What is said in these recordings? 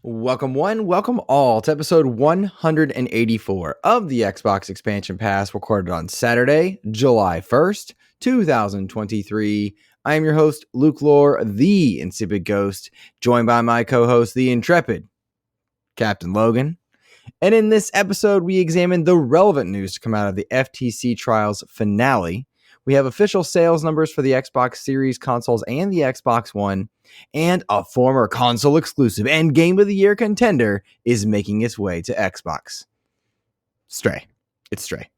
Welcome one, welcome all to episode 184 of the Xbox Expansion Pass, recorded on Saturday, July 1st, 2023. I am your host, Luke Lohr, the InsipidGhost, joined by my co-host, the intrepid Captain Logun. And in this episode, we examine the relevant news to come out of the FTC trials finale. We have official sales numbers for the Xbox Series consoles and the Xbox One, and a former console exclusive and Game of the Year contender is making its way to Xbox. Stray. It's Stray.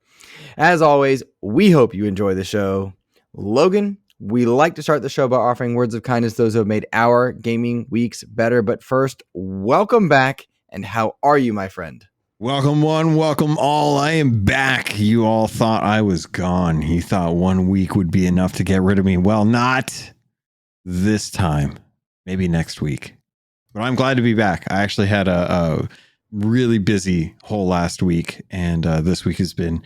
As always, we hope you enjoy the show. Logun, we like to start the show by offering words of kindness to those who have made our gaming weeks better. But first, welcome back, and how are you, my friend? Welcome one, welcome all. I am back. You all thought I was gone. You thought 1 week would be enough to get rid of me. Well, not this time. Maybe next week. But I'm glad to be back. I actually had a really busy whole last week, and this week has been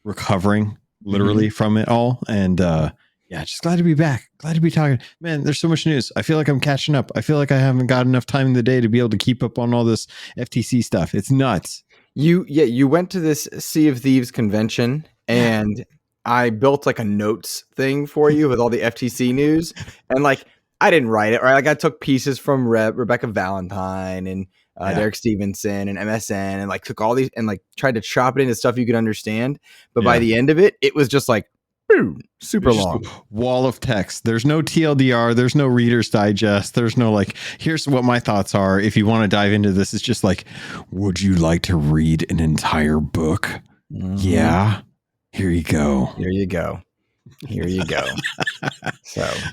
recovering literally from it all. And yeah, just glad to be back. Glad to be talking. Man, there's so much news. I feel like I'm catching up. I feel like I haven't got enough time in the day to be able to keep up on all this FTC stuff. It's nuts. You went to this Sea of Thieves convention, and I built like a notes thing for you with all the FTC news, and like I didn't write it, right? Like I took pieces from Rebecca Valentine and Derek Stevenson and MSN, and like took all these and like tried to chop it into stuff you could understand. But by the end of it, it was just like super long wall of text. There's no TLDR, there's no Reader's Digest, there's no like, here's what my thoughts are. If you want to dive into this, it's just like, would you like to read an entire book? Yeah, here you go.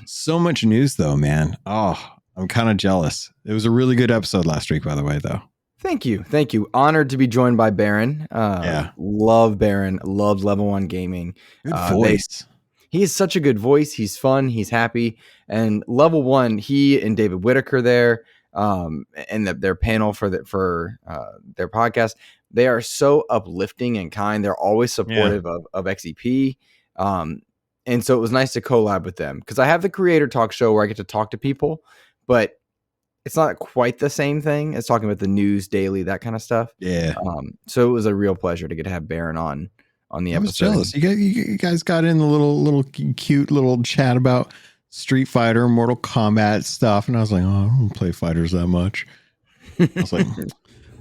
So much news though, man. Oh, I'm kind of jealous. It was a really good episode last week, by the way, though. Thank you. Honored to be joined by Baron. Love Baron. Loved Level 1 Gaming. Good voice. He has such a good voice. He's fun. He's happy. And Level 1, he and David Whitaker there, and their panel for their podcast, they are so uplifting and kind. They're always supportive of XEP. And so it was nice to collab with them, because I have the Creator Talk show where I get to talk to people, but it's not quite the same thing as talking about the news daily, that kind of stuff. Yeah. So it was a real pleasure to get to have Baron on the episode. I was jealous. You guys got in the little cute little chat about Street Fighter, Mortal Kombat stuff, and I was like, oh, I don't play fighters that much. I was like,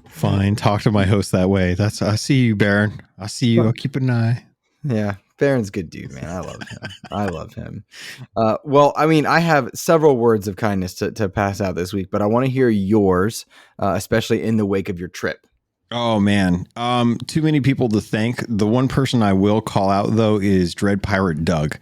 fine, talk to my host that way. I see you, Baron. I see you. I'll keep an eye. Yeah. Baron's a good dude, man. I love him. Well, I mean, I have several words of kindness to pass out this week, but I want to hear yours, especially in the wake of your trip. Oh, man. Too many people to thank. The one person I will call out, though, is Dread Pirate Doug.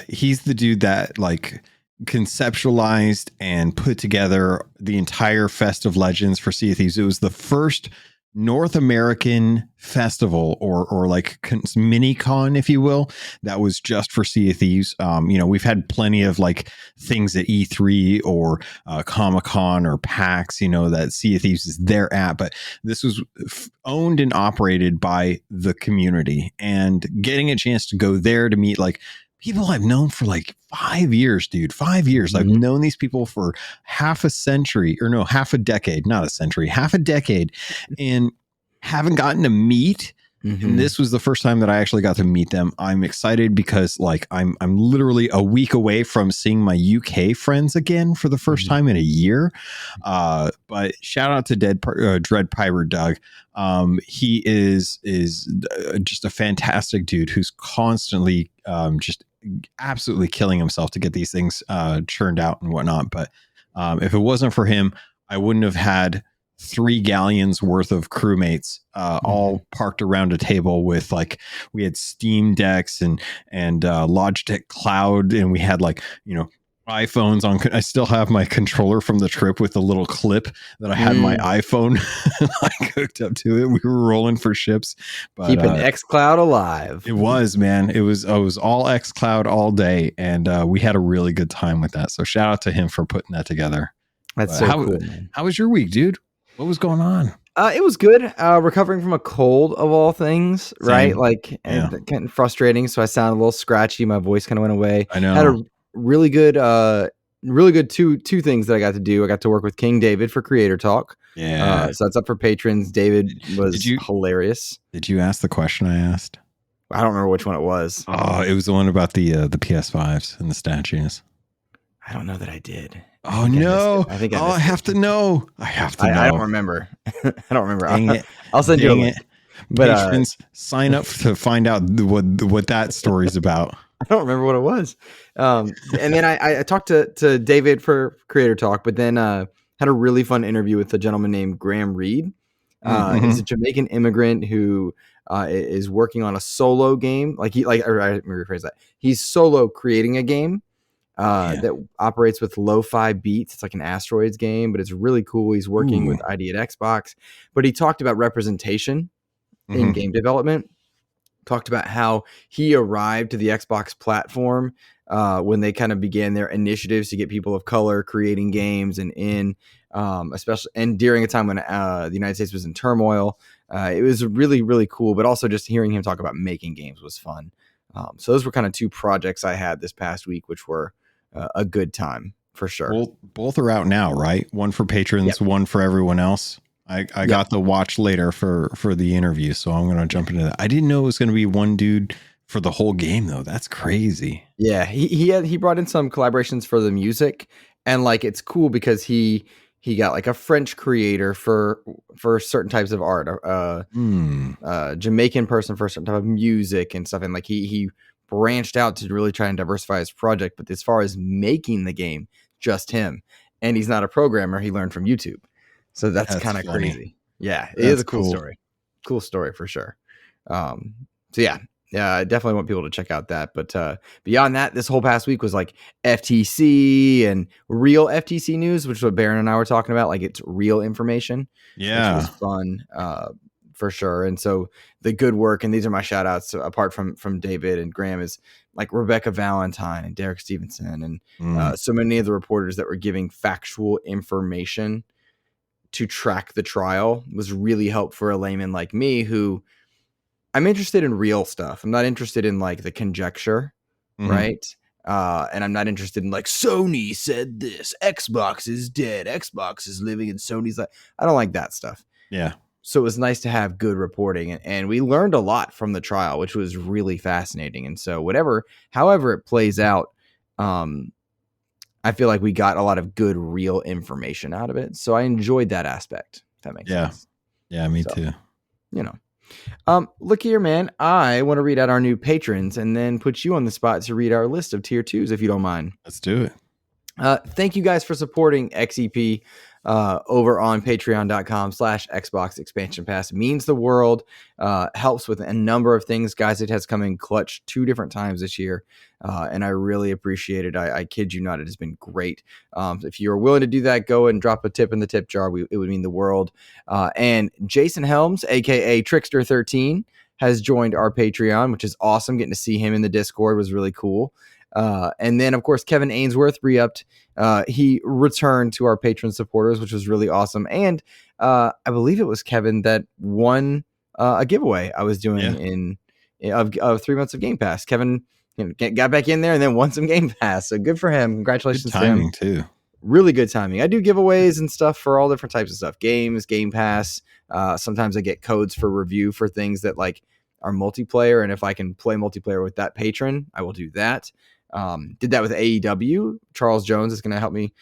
He's the dude that like conceptualized and put together the entire Fest of Legends for Sea of Thieves. It was the first North American festival or like mini con, if you will, that was just for Sea of Thieves. We've had plenty of like things at E3 or Comic-Con or PAX, that Sea of Thieves is there at, but this was owned and operated by the community, and getting a chance to go there to meet like people I've known for like 5 years, dude. 5 years. I've known these people for half a decade, not a century, half a decade, and haven't gotten to meet. And this was the first time that I actually got to meet them. I'm excited because like I'm literally a week away from seeing my UK friends again for the first time in a year. But shout out to Dread Pirate Doug. He is just a fantastic dude who's constantly just absolutely killing himself to get these things churned out and whatnot. But if it wasn't for him, I wouldn't have had 3 galleons worth of crewmates all parked around a table with like, we had Steam Decks and Logitech Cloud, and we had like, iPhones on. I still have my controller from the trip with the little clip that I had my iPhone like hooked up to it. We were rolling for ships, but keeping xCloud alive. It was, man. I was all xCloud all day, and we had a really good time with that. So shout out to him for putting that together. That's so cool, man. How was your week, dude? What was going on? It was good. Recovering from a cold of all things, right? Like, getting frustrating. So I sounded a little scratchy. My voice kind of went away. I know. Had a really good two things that I got to do. I got to work with King David for Creator Talk, Yeah. So it's up for patrons. David was Did you hilarious. did you ask the question I asked? I don't remember which one it was. Oh, it was the one about the PS5s and the statues. I don't know that I did. Oh no! I think I have to know. I have to know. I don't remember. I don't remember. Dang it! I'll send you a link. But patrons, sign up to find out what that story's about. I don't remember what it was. And then I talked to David for Creator Talk, but then had a really fun interview with a gentleman named Graham Reed. He's a Jamaican immigrant who is working on a solo game. Let me rephrase that. He's solo creating a game that operates with lo-fi beats. It's like an asteroids game, but it's really cool. He's working with ID at Xbox, but he talked about representation in game development. Talked about how he arrived to the Xbox platform when they kind of began their initiatives to get people of color creating games, and especially and during a time when the United States was in turmoil. It was really, really cool, but also just hearing him talk about making games was fun. So those were kind of two projects I had this past week, which were a good time for sure. Well, both are out now, right? One for patrons, one for everyone else. I got the watch later for the interview, so I'm going to jump into that. I didn't know it was going to be one dude for the whole game, though. That's crazy. Yeah, he brought in some collaborations for the music, and like it's cool because he got like a French creator for certain types of art, Jamaican person for a certain type of music and stuff, and like he branched out to really try and diversify his project. But as far as making the game, just him, and he's not a programmer. He learned from YouTube. So that's kind of crazy. Yeah, it is a cool story. Cool story for sure. So yeah, I definitely want people to check out that. But beyond that, this whole past week was like FTC and real FTC news, which is what Baron and I were talking about. Like it's real information. Yeah. Which was fun for sure. And so the good work, and these are my shout outs apart from David and Graham, is like Rebecca Valentine and Derek Stevenson and so many of the reporters that were giving factual information to track the trial was really helpful for a layman like me, who I'm interested in real stuff. I'm not interested in like the conjecture, right? And I'm not interested in like Sony said this, Xbox is dead, Xbox is living in Sony's life. I don't like that stuff. Yeah. So it was nice to have good reporting, and we learned a lot from the trial, which was really fascinating. And so however it plays out, I feel like we got a lot of good, real information out of it. So I enjoyed that aspect. If that makes sense. Yeah, me too. You know, look here, man. I want to read out our new patrons and then put you on the spot to read our list of tier 2s, if you don't mind. Let's do it. Thank you guys for supporting XEP over on patreon.com/Xbox Expansion Pass. It means the world, helps with a number of things. Guys, it has come in clutch 2 different times this year, and I really appreciate it. I kid you not, it has been great. If you're willing to do that, go and drop a tip in the tip jar. It would mean the world. And Jason Helms, aka Trickster13, has joined our Patreon, which is awesome. Getting to see him in the Discord was really cool. And then, of course, Kevin Ainsworth re-upped. He returned to our patron supporters, which was really awesome. And I believe it was Kevin that won a giveaway I was doing of 3 months of Game Pass. Kevin got back in there and then won some Game Pass. So good for him. Congratulations good timing to him. Too. Really good timing. I do giveaways and stuff for all different types of stuff. Games, Game Pass. Sometimes I get codes for review for things that like are multiplayer. And if I can play multiplayer with that patron, I will do that. Did that with AEW. Charles Jones is going to help me.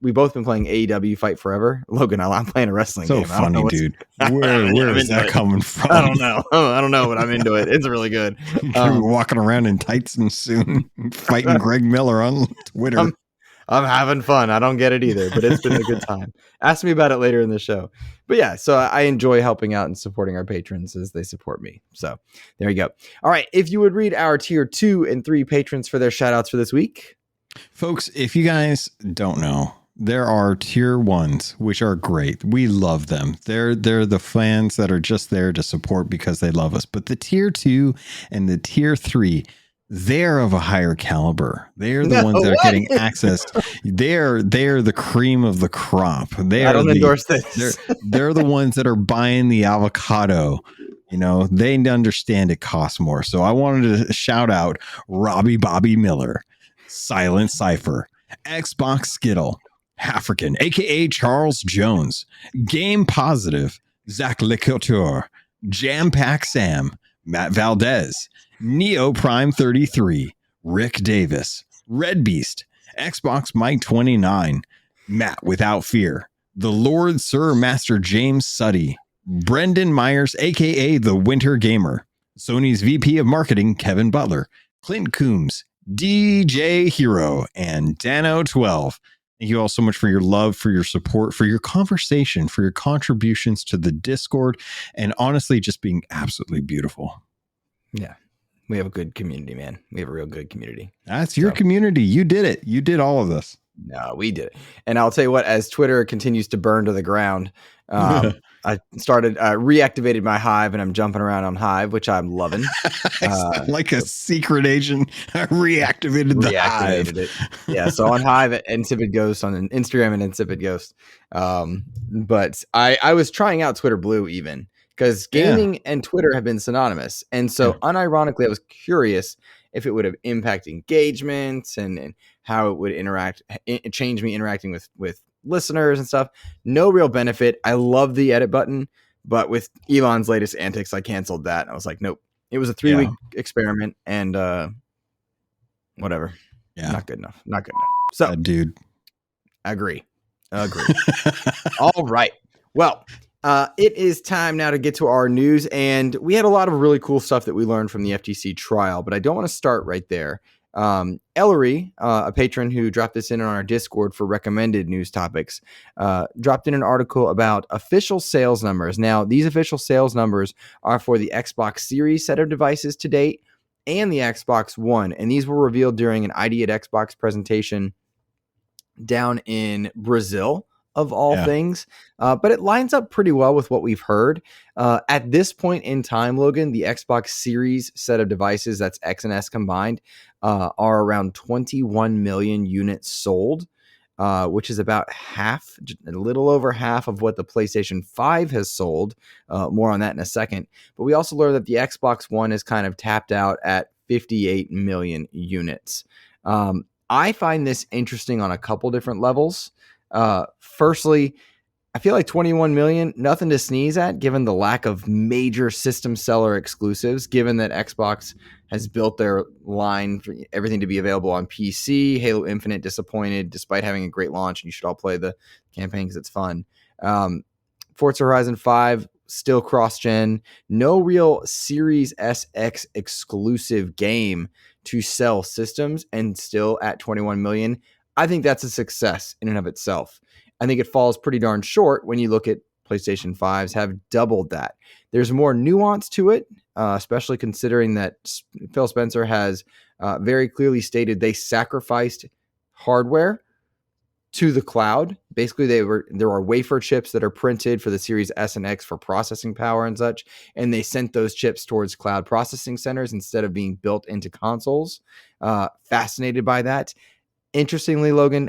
We've both been playing AEW Fight Forever. Logan, I'm playing a wrestling game. So funny, dude. Where is that coming from? I don't know. But I'm into it. It's really good. Walking around in tights and soon fighting Greg Miller on Twitter. I'm having fun. I don't get it either, but it's been a good time. Ask me about it later in the show. But yeah, so I enjoy helping out and supporting our patrons as they support me. So there you go. All right. If you would read our tier 2 and 3 patrons for their shout outs for this week. Folks, if you guys don't know, there are tier 1s, which are great. We love them. They're the fans that are just there to support because they love us. But the tier 2 and the tier 3, they're of a higher caliber. They're the ones that are getting access. They're the cream of the crop. I don't endorse this. They're the ones that are buying the avocado. You know, they understand it costs more. So I wanted to shout out Robbie Bobby Miller, Silent Cypher, Xbox Skittle, African, aka Charles Jones, Game Positive, Zach LeCouture, Jam Pack Sam, Matt Valdez, Neo Prime 33, Rick Davis, Red Beast, Xbox Mike 29, Matt Without Fear, the Lord Sir Master James Suddy, Brendan Myers, aka the Winter Gamer, Sony's VP of Marketing Kevin Butler, Clint Coombs, DJ Hero, and Dano12. Thank you all so much for your love, for your support, for your conversation, for your contributions to the Discord, and honestly, just being absolutely beautiful. Yeah. We have a good community, man. We have a real good community. That's your community. You did it. You did all of this. No, we did it. And I'll tell you what, as Twitter continues to burn to the ground, I started reactivated my Hive, and I'm jumping around on Hive, which I'm loving. Like a secret agent, I reactivated the Hive. It. Yeah, so on Hive at InsipidGhost, on Instagram and InsipidGhost. But I was trying out Twitter Blue even, because gaming and Twitter have been synonymous. And so unironically, I was curious if it would have impact engagement and how it would change me interacting with listeners and stuff. No real benefit. I love the edit button, but with Elon's latest antics, I canceled that. I was like, nope. It was a 3-week experiment, and whatever. Yeah, not good enough. Not good enough. So, dude, agree. All right. Well, it is time now to get to our news, and we had a lot of really cool stuff that we learned from the FTC trial, but I don't want to start right there. Ellery, a patron who dropped this in on our Discord for recommended news topics, dropped in an article about official sales numbers. Now, these official sales numbers are for the Xbox Series set of devices to date and the Xbox One, and these were revealed during an ID at Xbox presentation down in Brazil, of all things. But it lines up pretty well with what we've heard. At this point in time, Logan, the Xbox Series set of devices, that's X and S combined, are around 21 million units sold, which is about half, a little over half of what the PlayStation 5 has sold. More on that in a second. But we also learned that the Xbox One is kind of tapped out at 58 million units. I find this interesting on a couple different levels. Firstly, I feel like 21 million, nothing to sneeze at, given the lack of major system seller exclusives, given that Xbox has built their line for everything to be available on PC. Halo Infinite disappointed despite having a great launch, and you should all play the campaign because it's fun. Forza Horizon 5, still cross-gen. No real Series SX exclusive game to sell systems, and still at 21 million. I think that's a success in and of itself. I think it falls pretty darn short when you look at PlayStation 5s have doubled that. There's more nuance to it, especially considering that Phil Spencer has very clearly stated they sacrificed hardware to the cloud. Basically, there are wafer chips that are printed for the Series S and X for processing power and such, and they sent those chips towards cloud processing centers instead of being built into consoles. Fascinated by that. Interestingly, Logan,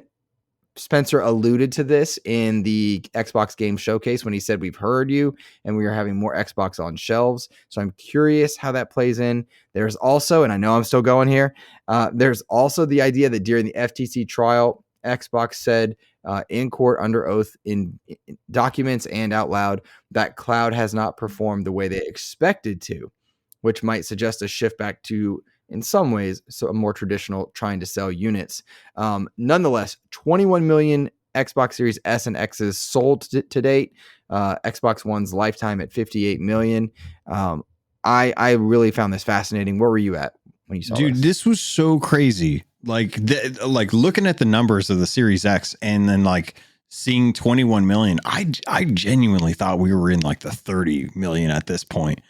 Spencer alluded to this in the Xbox Game Showcase when he said, we've heard you and we are having more Xbox on shelves. So I'm curious how that plays in. There's also, and I know I'm still going here, there's also the idea that during the FTC trial, Xbox said in court under oath in documents and out loud that cloud has not performed the way they expected to, which might suggest a shift back to, in some ways, so a more traditional trying to sell units. Nonetheless, 21 million Xbox Series S and X's sold to date. Xbox One's lifetime at 58 million. I really found this fascinating. Where were you at when you saw this? Dude, this was so crazy. Like looking at the numbers of the Series X and then like seeing 21 million, I genuinely thought we were in like the 30 million at this point.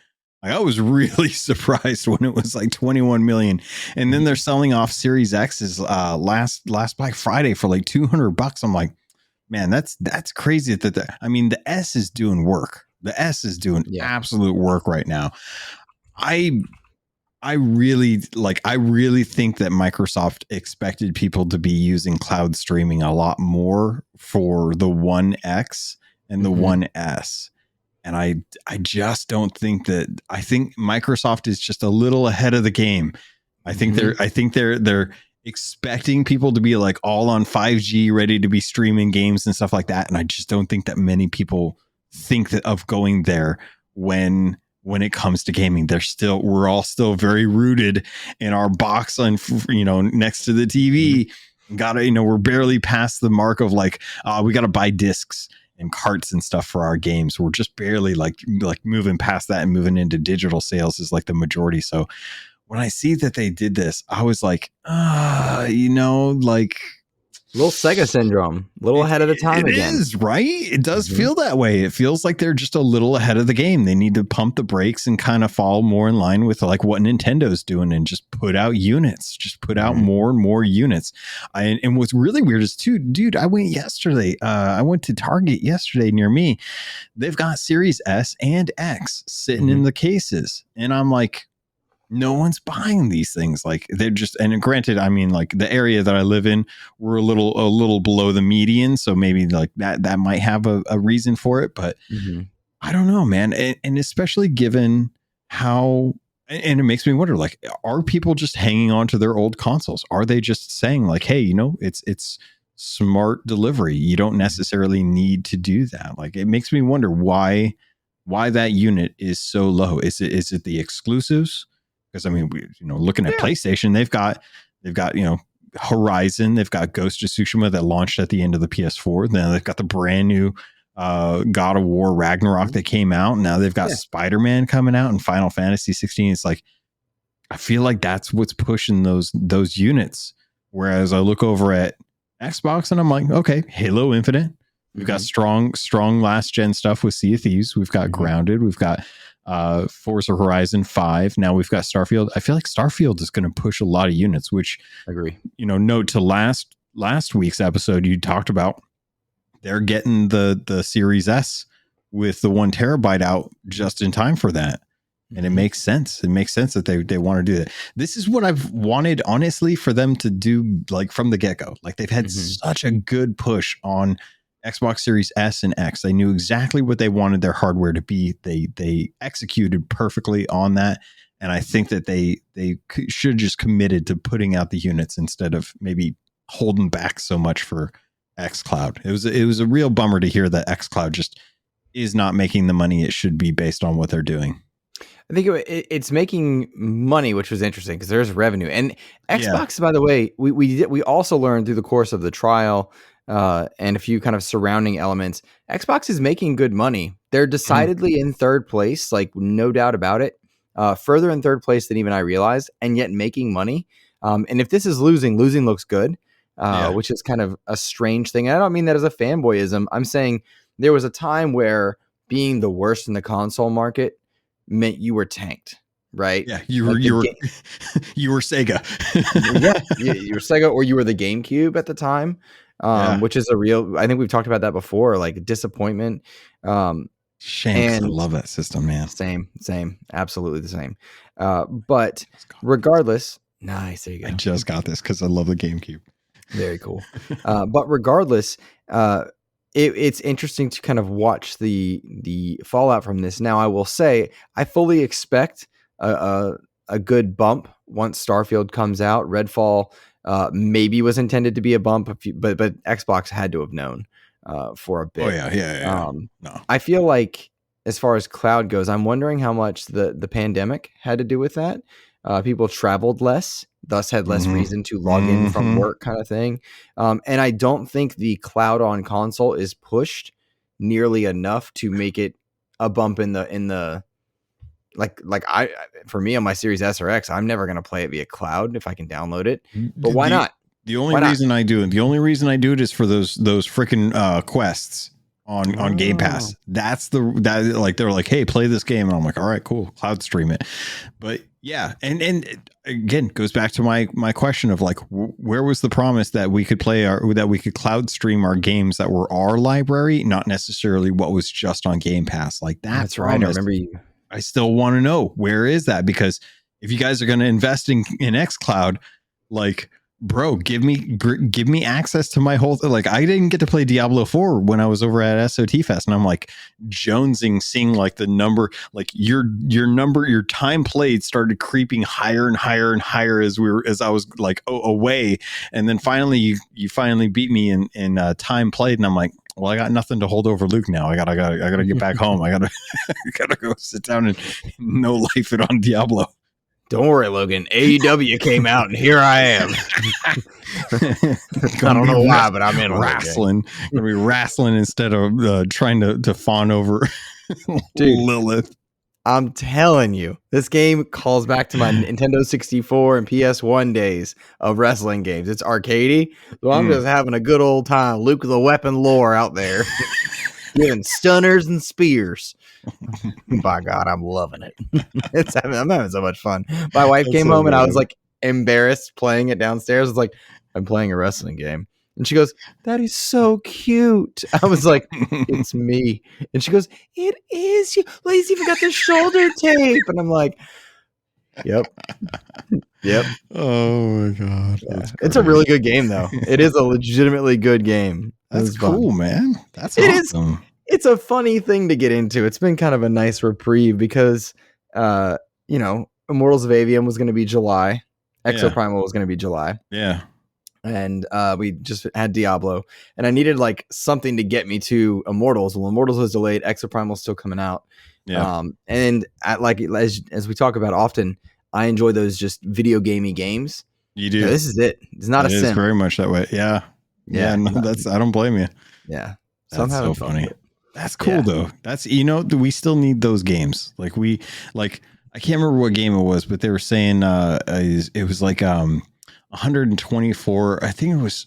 I was really surprised when it was like 21 million. And then they're selling off Series X's last Black Friday for like $200. I'm like, man, that's crazy. I mean, the S is doing work. The S is doing absolute work right now. I really think that Microsoft expected people to be using cloud streaming a lot more for the One X and the One S. And I just don't think that. I think Microsoft is just a little ahead of the game. I think they're expecting people to be like all on 5G, ready to be streaming games and stuff like that. And I just don't think that many people think that of going there when it comes to gaming. We're all still very rooted in our box on, next to the TV. We're barely past the mark of like, we got to buy discs and carts and stuff for our games. We're just barely like moving past that and moving into digital sales is like the majority. So when I see that they did this, I was like, like little Sega syndrome, a little ahead of the time again. It is, right? It does feel that way. It feels like they're just a little ahead of the game. They need to pump the brakes and kind of fall more in line with like what Nintendo's doing and just put out units, just put out more and more units. And what's really weird is too, dude, I went to Target yesterday near me. They've got Series S and X sitting in the cases. And I'm like, no one's buying these things. Like they're just, and granted, I mean, like the area that I live in, we're a little below the median. So maybe like that might have a reason for it, but I don't know, man. And especially given how, and it makes me wonder, like, are people just hanging on to their old consoles? Are they just saying like, hey, it's smart delivery. You don't necessarily need to do that. Like, it makes me wonder why that unit is so low. Is it the exclusives? Because I mean, looking at PlayStation, they've got Horizon, they've got Ghost of Tsushima that launched at the end of the PS4. Then they've got the brand new God of War Ragnarok that came out. Now they've got Spider-Man coming out and Final Fantasy 16. It's like, I feel like that's what's pushing those units. Whereas I look over at Xbox and I'm like, okay, Halo Infinite. We've got strong last gen stuff with Sea of Thieves. We've got Grounded. We've got Forza Horizon 5. Now we've got Starfield. I feel like Starfield is going to push a lot of units, which I agree. Note to last week's episode, you talked about they're getting the Series S with the 1 terabyte out just in time for that. And it makes sense. It makes sense that they want to do that. This is what I've wanted, honestly, for them to do, like from the get-go. Like they've had such a good push on Xbox Series S and X. They knew exactly what they wanted their hardware to be. They executed perfectly on that. And I think that they should have just committed to putting out the units instead of maybe holding back so much for xCloud. It was a real bummer to hear that xCloud just is not making the money it should be based on what they're doing. I think it's making money, which was interesting because there's revenue. And Xbox, by the way, we also learned through the course of the trial and a few kind of surrounding elements, Xbox is making good money. They're decidedly in third place, like no doubt about it. Further in third place than even I realized, and yet making money. And if this is losing looks good, which is kind of a strange thing. And I don't mean that as a fanboyism. I'm saying there was a time where being the worst in the console market meant you were tanked, right? Yeah, you were you were Sega. You were Sega, or you were the GameCube at the time. Which is a real, I think we've talked about that before, like disappointment. Shanks, I love that system, man. Same, absolutely the same. But regardless, nice, there you go. I just got this because I love the GameCube. Very cool. But regardless, it's interesting to kind of watch the fallout from this. Now, I will say, I fully expect a good bump once Starfield comes out. Redfall maybe was intended to be a bump, but Xbox had to have known for a bit. Oh yeah. No, I feel like as far as cloud goes, I'm wondering how much the pandemic had to do with that. People traveled less, thus had less reason to log in from work, kind of thing. And I don't think the cloud on console is pushed nearly enough to make it a bump in the for me on my Series S or X, I'm never going to play it via cloud if I can download it. But why not? The only reason I do it is for those freaking quests on Game Pass. That like they're like, hey, play this game, and I'm like, all right, cool, cloud stream it. But yeah, and it, again, goes back to my question of like, where was the promise that we could that we could cloud stream our games that were our library, not necessarily what was just on Game Pass? Like that's right. I remember you. I still want to know, where is that? Because if you guys are going to invest in xCloud, like, bro, give me access to my whole, like, I didn't get to play Diablo 4 when I was over at SOT Fest, and I'm like jonesing, seeing like the number, like your time played started creeping higher and higher and higher as I was like away, and then finally you finally beat me in time played, and I'm like, well, I got nothing to hold over Luke now. I gotta get back home. I gotta go sit down and no life it on Diablo. Don't worry, Logan. AEW came out, and here I am. I don't know why, but I'm in wrestling. Gonna be wrestling instead of trying to fawn over Lilith. I'm telling you, this game calls back to my Nintendo 64 and PS1 days of wrestling games. It's arcadey, so I'm just having a good old time. Luke the Weapon Lohr out there, giving stunners and spears. By God, I'm loving it. I'm having so much fun. My wife came home and I was like embarrassed playing it downstairs. I was like, I'm playing a wrestling game. And she goes, that is so cute. I was like, it's me. And she goes, it is you. Well, he's even got the shoulder tape. And I'm like, yep. Oh my God. Yeah. It's a really good game, though. It is a legitimately good game. That's cool, man. That's awesome. It's a funny thing to get into. It's been kind of a nice reprieve because, Immortals of Avium was going to be July. Exoprimal was going to be July. Yeah. And we just had Diablo. And I needed like something to get me to Immortals. Well, Immortals was delayed. Exoprimal's still coming out. Yeah. And as we talk about often, I enjoy those just video gamey games. You do. Yeah, this is it. It's not a sim. It's very much that way. Yeah. Yeah. No, I don't blame you. Yeah. That's so funny. That's cool though. That's, we still need those games. Like I can't remember what game it was, but they were saying it was like 124. I think it was,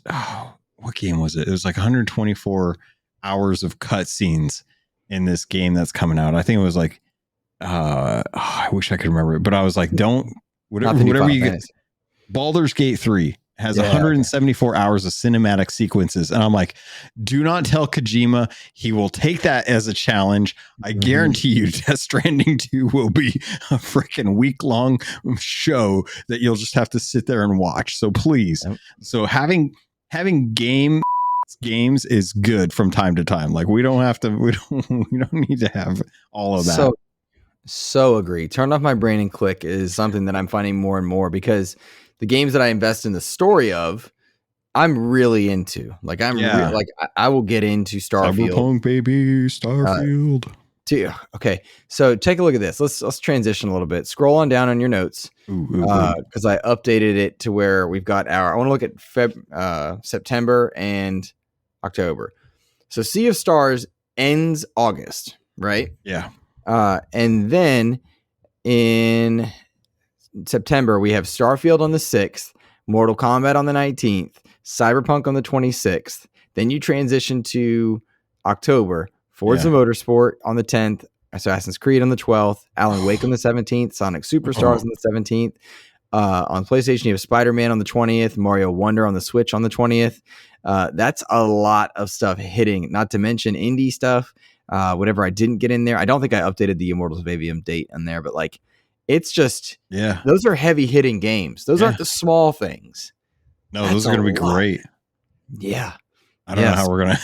what game was it? It was like 124 hours of cutscenes in this game that's coming out. I think it was like, I wish I could remember it, but I was like, whatever you get. Baldurs Gate 3 has 174 hours of cinematic sequences. And I'm like, do not tell Kojima. He will take that as a challenge. I guarantee you Death Stranding 2 will be a freaking week-long show that you'll just have to sit there and watch. So please. So having games is good from time to time. Like we don't need to have all of that. So agree. Turn off my brain and click is something that I'm finding more and more because the games that I invest in the story of, I'm really into. Like I will get into Starfield. Cyberpunk, baby, Starfield. Okay, so take a look at this. Let's transition a little bit. Scroll on down on your notes because I updated it to where we've got I want to look at September and October. So Sea of Stars ends August, right? Yeah. And then in September, we have Starfield on the 6th, Mortal Kombat on the 19th, Cyberpunk on the 26th. Then you transition to October, Forza Motorsport on the 10th, Assassin's Creed on the 12th, Alan Wake on the 17th, Sonic Superstars on the 17th. On PlayStation, you have Spider-Man on the 20th, Mario Wonder on the Switch on the 20th. That's a lot of stuff hitting, not to mention indie stuff. Whatever I didn't get in there. I don't think I updated the Immortals of Avium date on there, but like, it's just, those are heavy hitting games. Those aren't the small things. No, those are going to be great. Yeah. I don't know how we're going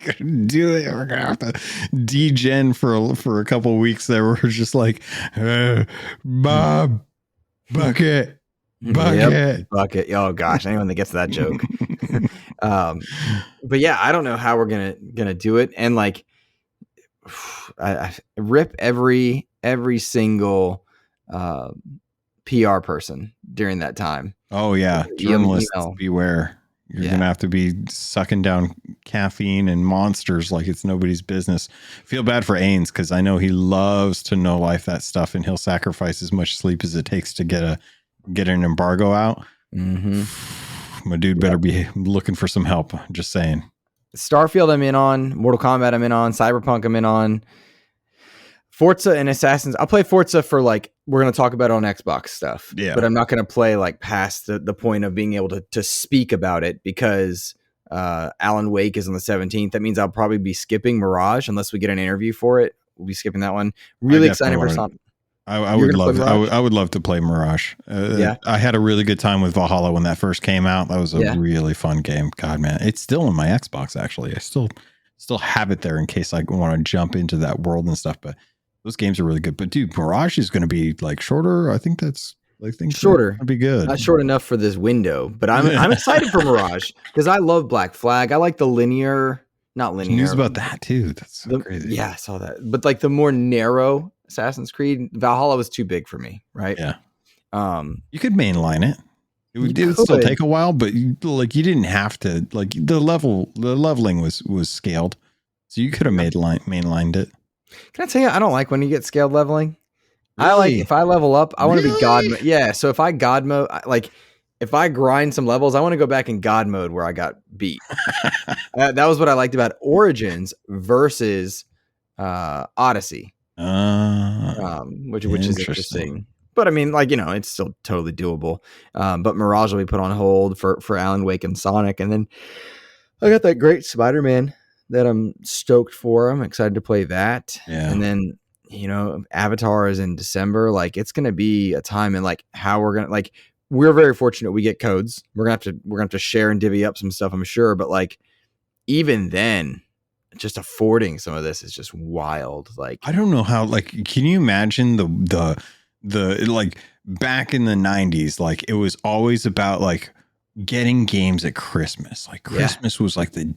to do it. We're going to have to degen for a couple of weeks there. We're just like, Bob, bucket. Bucket. Oh gosh, anyone that gets that joke. But yeah, I don't know how we're gonna do it. And like, I rip every single PR person during that time. Oh yeah, journalists beware. You're gonna have to be sucking down caffeine and monsters like it's nobody's business. Feel bad for Ains because I know he loves to know life that stuff, and he'll sacrifice as much sleep as it takes to get an embargo out. My dude better be looking for some help. Just saying. Starfield I'm in on, Mortal Kombat I'm in on, Cyberpunk I'm in on, Forza and Assassins. I'll play Forza for like, we're going to talk about it on Xbox stuff, but I'm not going to play like past the point of being able to speak about it because Alan Wake is on the 17th. That means I'll probably be skipping Mirage unless we get an interview for it. We'll be skipping that one. Really excited for something. I You're would gonna play love. Mirage? I would love to play Mirage. Yeah. I had a really good time with Valhalla when that first came out. That was a Yeah. really fun game. God, man, it's still in my Xbox. Actually, I still have it there in case I want to jump into that world and stuff. But those games are really good. But dude, Mirage is going to be like shorter. I think that's Shorter. That'd be good. Not short enough for this window, but I'm excited for Mirage because I love Black Flag. I like the not linear. News about that too. That's so crazy. Yeah, I saw that. But like the more narrow Assassin's Creed, Valhalla was too big for me, right? Yeah. Um, You could mainline it. It would still take a while, but you didn't have to. Like the leveling was scaled, so you could have mainlined it. Can I tell you, I don't like when you get scaled leveling. Really? I like if I level up, I want to be God mode. Yeah, so if I God mode, like if I grind some levels, I want to go back in God mode where I got beat. That was what I liked about Origins versus Odyssey, which is interesting. But I mean, like, it's still totally doable. But Mirage will be put on hold for Alan Wake and Sonic, and then I got that great Spider-Man that I'm stoked for. I'm excited to play that. Yeah. And then Avatar is in December. Like, it's gonna be a time, and like how we're gonna we're very fortunate we get codes. We're gonna have to share and divvy up some stuff, I'm sure. But like even then, just affording some of this is just wild. Like, I don't know how. Like, can you imagine the like back in the 90s? Like, it was always about like getting games at Christmas. Like Christmas was like the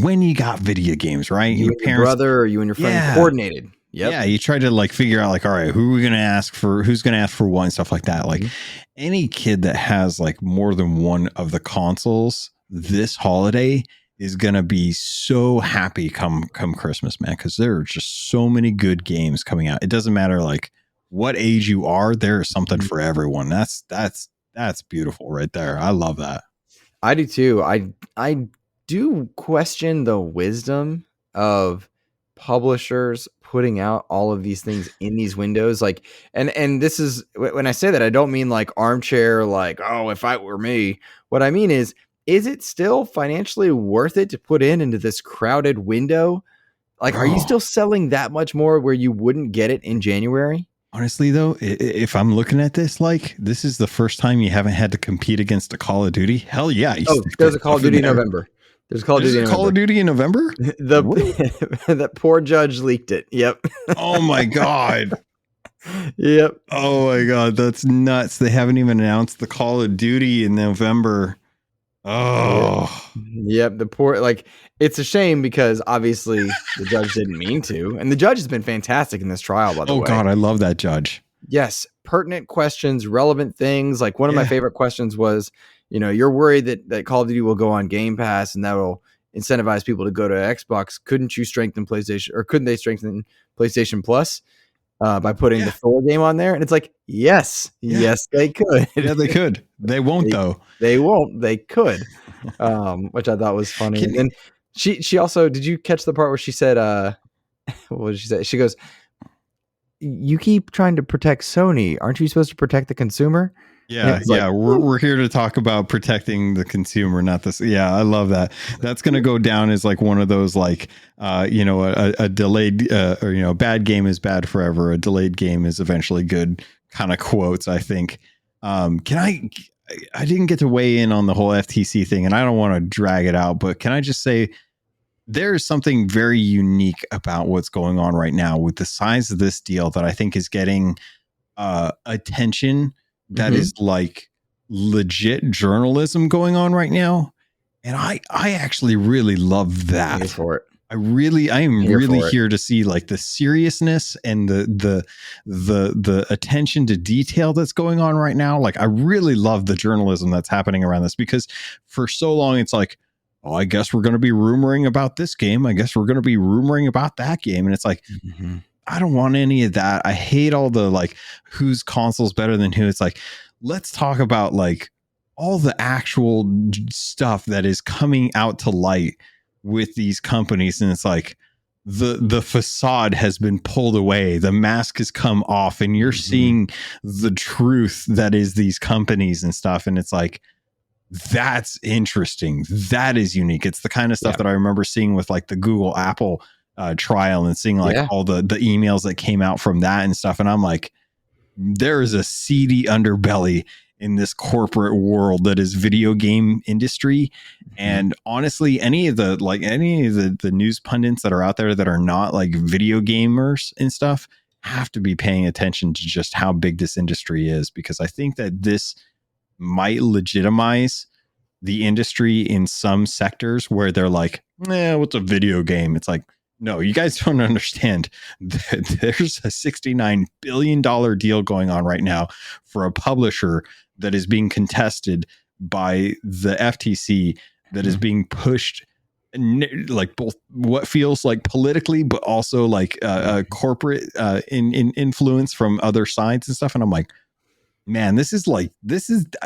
when you got video games, right? You and your brother or you and your friend coordinated. Yep. Yeah, you try to like figure out like, all right, who's going to ask for what and stuff like that. Like any kid that has like more than one of the consoles this holiday is going to be so happy come Christmas, man, because there are just so many good games coming out. It doesn't matter like what age you are, there is something for everyone. That's beautiful right there. I love that. I do too. I do question the wisdom of publishers putting out all of these things in these windows. Like, and this is when I say that, I don't mean like armchair, like, oh, if I were me. What I mean is it still financially worth it to put into this crowded window? Like, are you still selling that much more where you wouldn't get it in January? Honestly, though, if I'm looking at this, like, this is the first time you haven't had to compete against a Call of Duty. Hell yeah. There's a Call of Duty in November. There's a Call of Duty in November? That poor judge leaked it. Yep. Oh my God. Yep. Oh my God. That's nuts. They haven't even announced the Call of Duty in November. Oh. Yep. The poor, like, it's a shame because obviously the judge didn't mean to. And the judge has been fantastic in this trial, by the way. Oh God, I love that judge. Yes. Pertinent questions, relevant things. Like one of my favorite questions was, you're worried that Call of Duty will go on Game Pass and that will incentivize people to go to Xbox. Couldn't you strengthen PlayStation, or couldn't they strengthen PlayStation Plus by putting the Thor game on there? And it's like, yes, they could. Yeah, they could. They won't though. They won't. They could. Which I thought was funny. And then she also, did you catch the part where she said, what did she say? She goes, you keep trying to protect Sony. Aren't you supposed to protect the consumer? Yeah, yeah. We're here to talk about protecting the consumer, not this. Yeah, I love that. That's going to go down as like one of those like, a delayed, or bad game is bad forever. A delayed game is eventually good kind of quotes, I think. I didn't get to weigh in on the whole FTC thing, and I don't want to drag it out, but can I just say there is something very unique about what's going on right now with the size of this deal that I think is getting attention. That is like legit journalism going on right now. And I actually really love that. Here for it. I am really here to see like the seriousness and the attention to detail that's going on right now. Like I really love the journalism that's happening around this, because for so long it's like, oh, I guess we're going to be rumoring about this game. I guess we're going to be rumoring about that game. And it's like, I don't want any of that. I hate all the like whose console's better than who. It's like, let's talk about like all the actual stuff that is coming out to light with these companies. And it's like the facade has been pulled away. The mask has come off and you're seeing the truth that is these companies and stuff. And it's like, that's interesting. That is unique. It's the kind of stuff that I remember seeing with like the Google Apple trial and seeing like all the emails that came out from that and stuff. And I'm like, there is a seedy underbelly in this corporate world that is video game industry. And honestly, any of the news pundits that are out there that are not like video gamers and stuff have to be paying attention to just how big this industry is, because I think that this might legitimize the industry in some sectors where they're like, what's a video game? It's like, no, you guys don't understand. There's a $69 billion deal going on right now for a publisher that is being contested by the FTC, that is being pushed like both what feels like politically, but also like corporate in influence from other sides and stuff. And I'm like, man, this is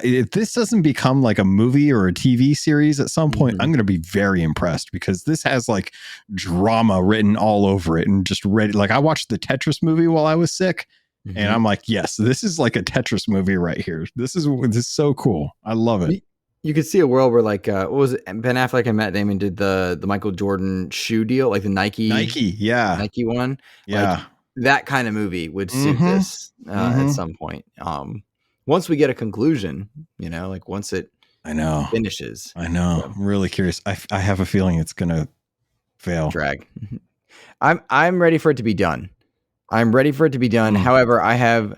if this doesn't become like a movie or a TV series at some point, I'm going to be very impressed, because this has like drama written all over it and just ready. Like I watched the Tetris movie while I was sick, and I'm like, yes, this is like a Tetris movie right here. This is so cool. I love it. You could see a world where like what was it? Ben Affleck and Matt Damon did the Michael Jordan shoe deal, like the Nike one. Yeah. Like, that kind of movie would suit this at some point. Once we get a conclusion, like once it finishes. I know. So. I'm really curious. I have a feeling it's gonna fail. Drag. I'm ready for it to be done. However, I have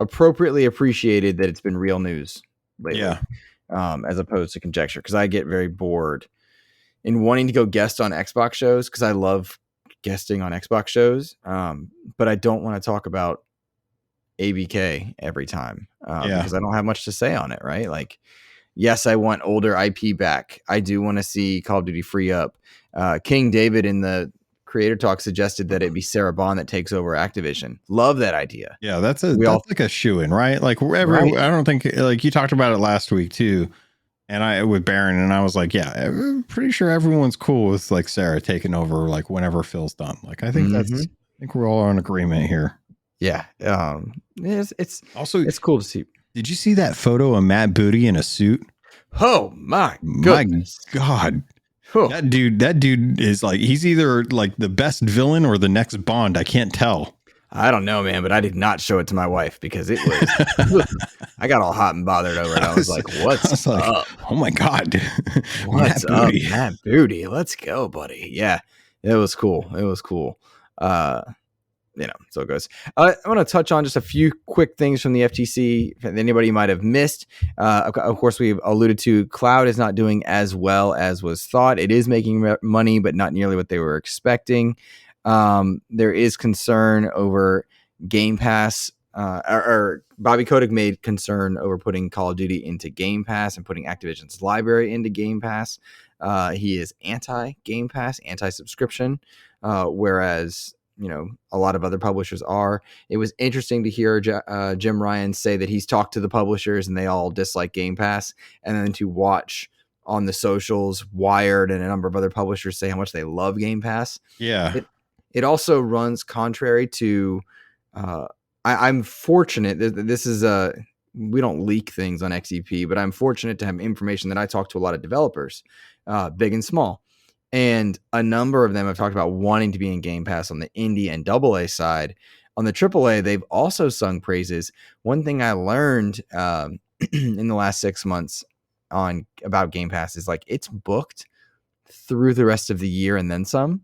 appropriately appreciated that it's been real news lately. Yeah. As opposed to conjecture, because I get very bored in wanting to go guest on Xbox shows, because I love guesting on Xbox shows, but I don't want to talk about ABK every time because I don't have much to say on it, right? Like, yes, I want older IP back. I do want to see Call of Duty free up. King David in the Creator Talk suggested that it be Sarah Bond that takes over Activision. Love that idea. Yeah, that's like a shoe-in, right? Like I don't think, like you talked about it last week too, and with Baron, and I was like, yeah, I'm pretty sure everyone's cool with like Sarah taking over like whenever Phil's done. Like I think I think we're all in agreement here. Yeah. It's cool to see. Did you see that photo of Matt Booty in a suit? Oh my goodness. My God. That dude is like, he's either like the best villain or the next Bond. I can't tell. I don't know, man, but I did not show it to my wife because it was, I got all hot and bothered over it. I was like, what's up? Oh my God. What's up, Matt Booty? Let's go, buddy. Yeah, it was cool. So it goes. I want to touch on just a few quick things from the FTC that anybody might have missed. Of course, we've alluded to Cloud is not doing as well as was thought. It is making money, but not nearly what they were expecting. There is concern over Game Pass, or Bobby Kotick made concern over putting Call of Duty into Game Pass and putting Activision's library into Game Pass. He is anti-Game Pass, anti-subscription, whereas a lot of other publishers are. It was interesting to hear Jim Ryan say that he's talked to the publishers and they all dislike Game Pass, and then to watch on the socials Wired and a number of other publishers say how much they love Game Pass. Yeah. It also runs contrary to I'm fortunate. This is we don't leak things on XEP, but I'm fortunate to have information that I talk to a lot of developers, big and small. And a number of them have talked about wanting to be in Game Pass on the indie and AA side. On the AAA, they've also sung praises. One thing I learned in the last 6 months about Game Pass is like it's booked through the rest of the year and then some.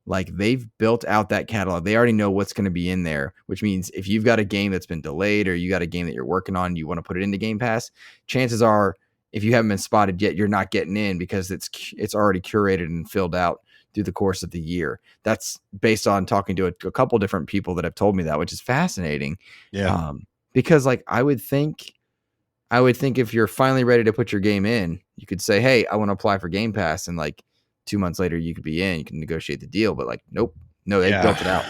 Like they've built out that catalog. They already know what's going to be in there, which means if you've got a game that's been delayed or you got a game that you're working on, you want to put it into Game Pass, chances are, if you haven't been spotted yet, you're not getting in because it's already curated and filled out through the course of the year. That's based on talking to a couple different people that have told me that, which is fascinating. Yeah. Because like I would think if you're finally ready to put your game in, you could say, hey, I want to apply for Game Pass, and like 2 months later you could be in, you can negotiate the deal. But like, nope, they built it out.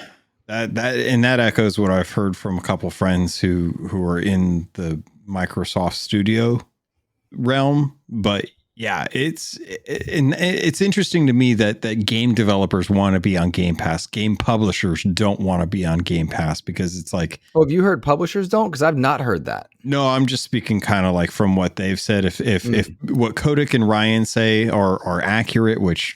That echoes what I've heard from a couple friends who are in the Microsoft Studio realm. But yeah, it's interesting to me that game developers want to be on Game Pass. Game publishers don't want to be on Game Pass because it's like, have you heard publishers don't? Because I've not heard that. No, I'm just speaking kind of like from what they've said. If what Kotick and Ryan say are accurate, which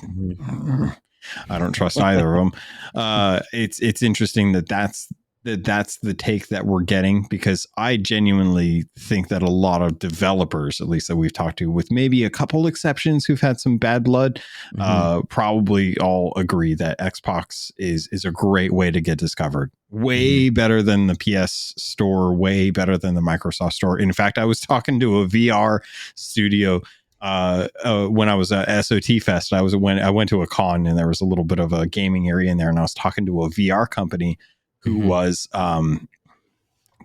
I don't trust either of them. It's interesting that's that that's the take that we're getting, because I genuinely think that a lot of developers, at least that we've talked to, with maybe a couple exceptions who've had some bad blood, probably all agree that Xbox is a great way to get discovered. Way better than the PS Store, way better than the Microsoft Store. In fact, I was talking to a VR studio when I was at SOT Fest. I went to a con, and there was a little bit of a gaming area in there, and I was talking to a VR company who was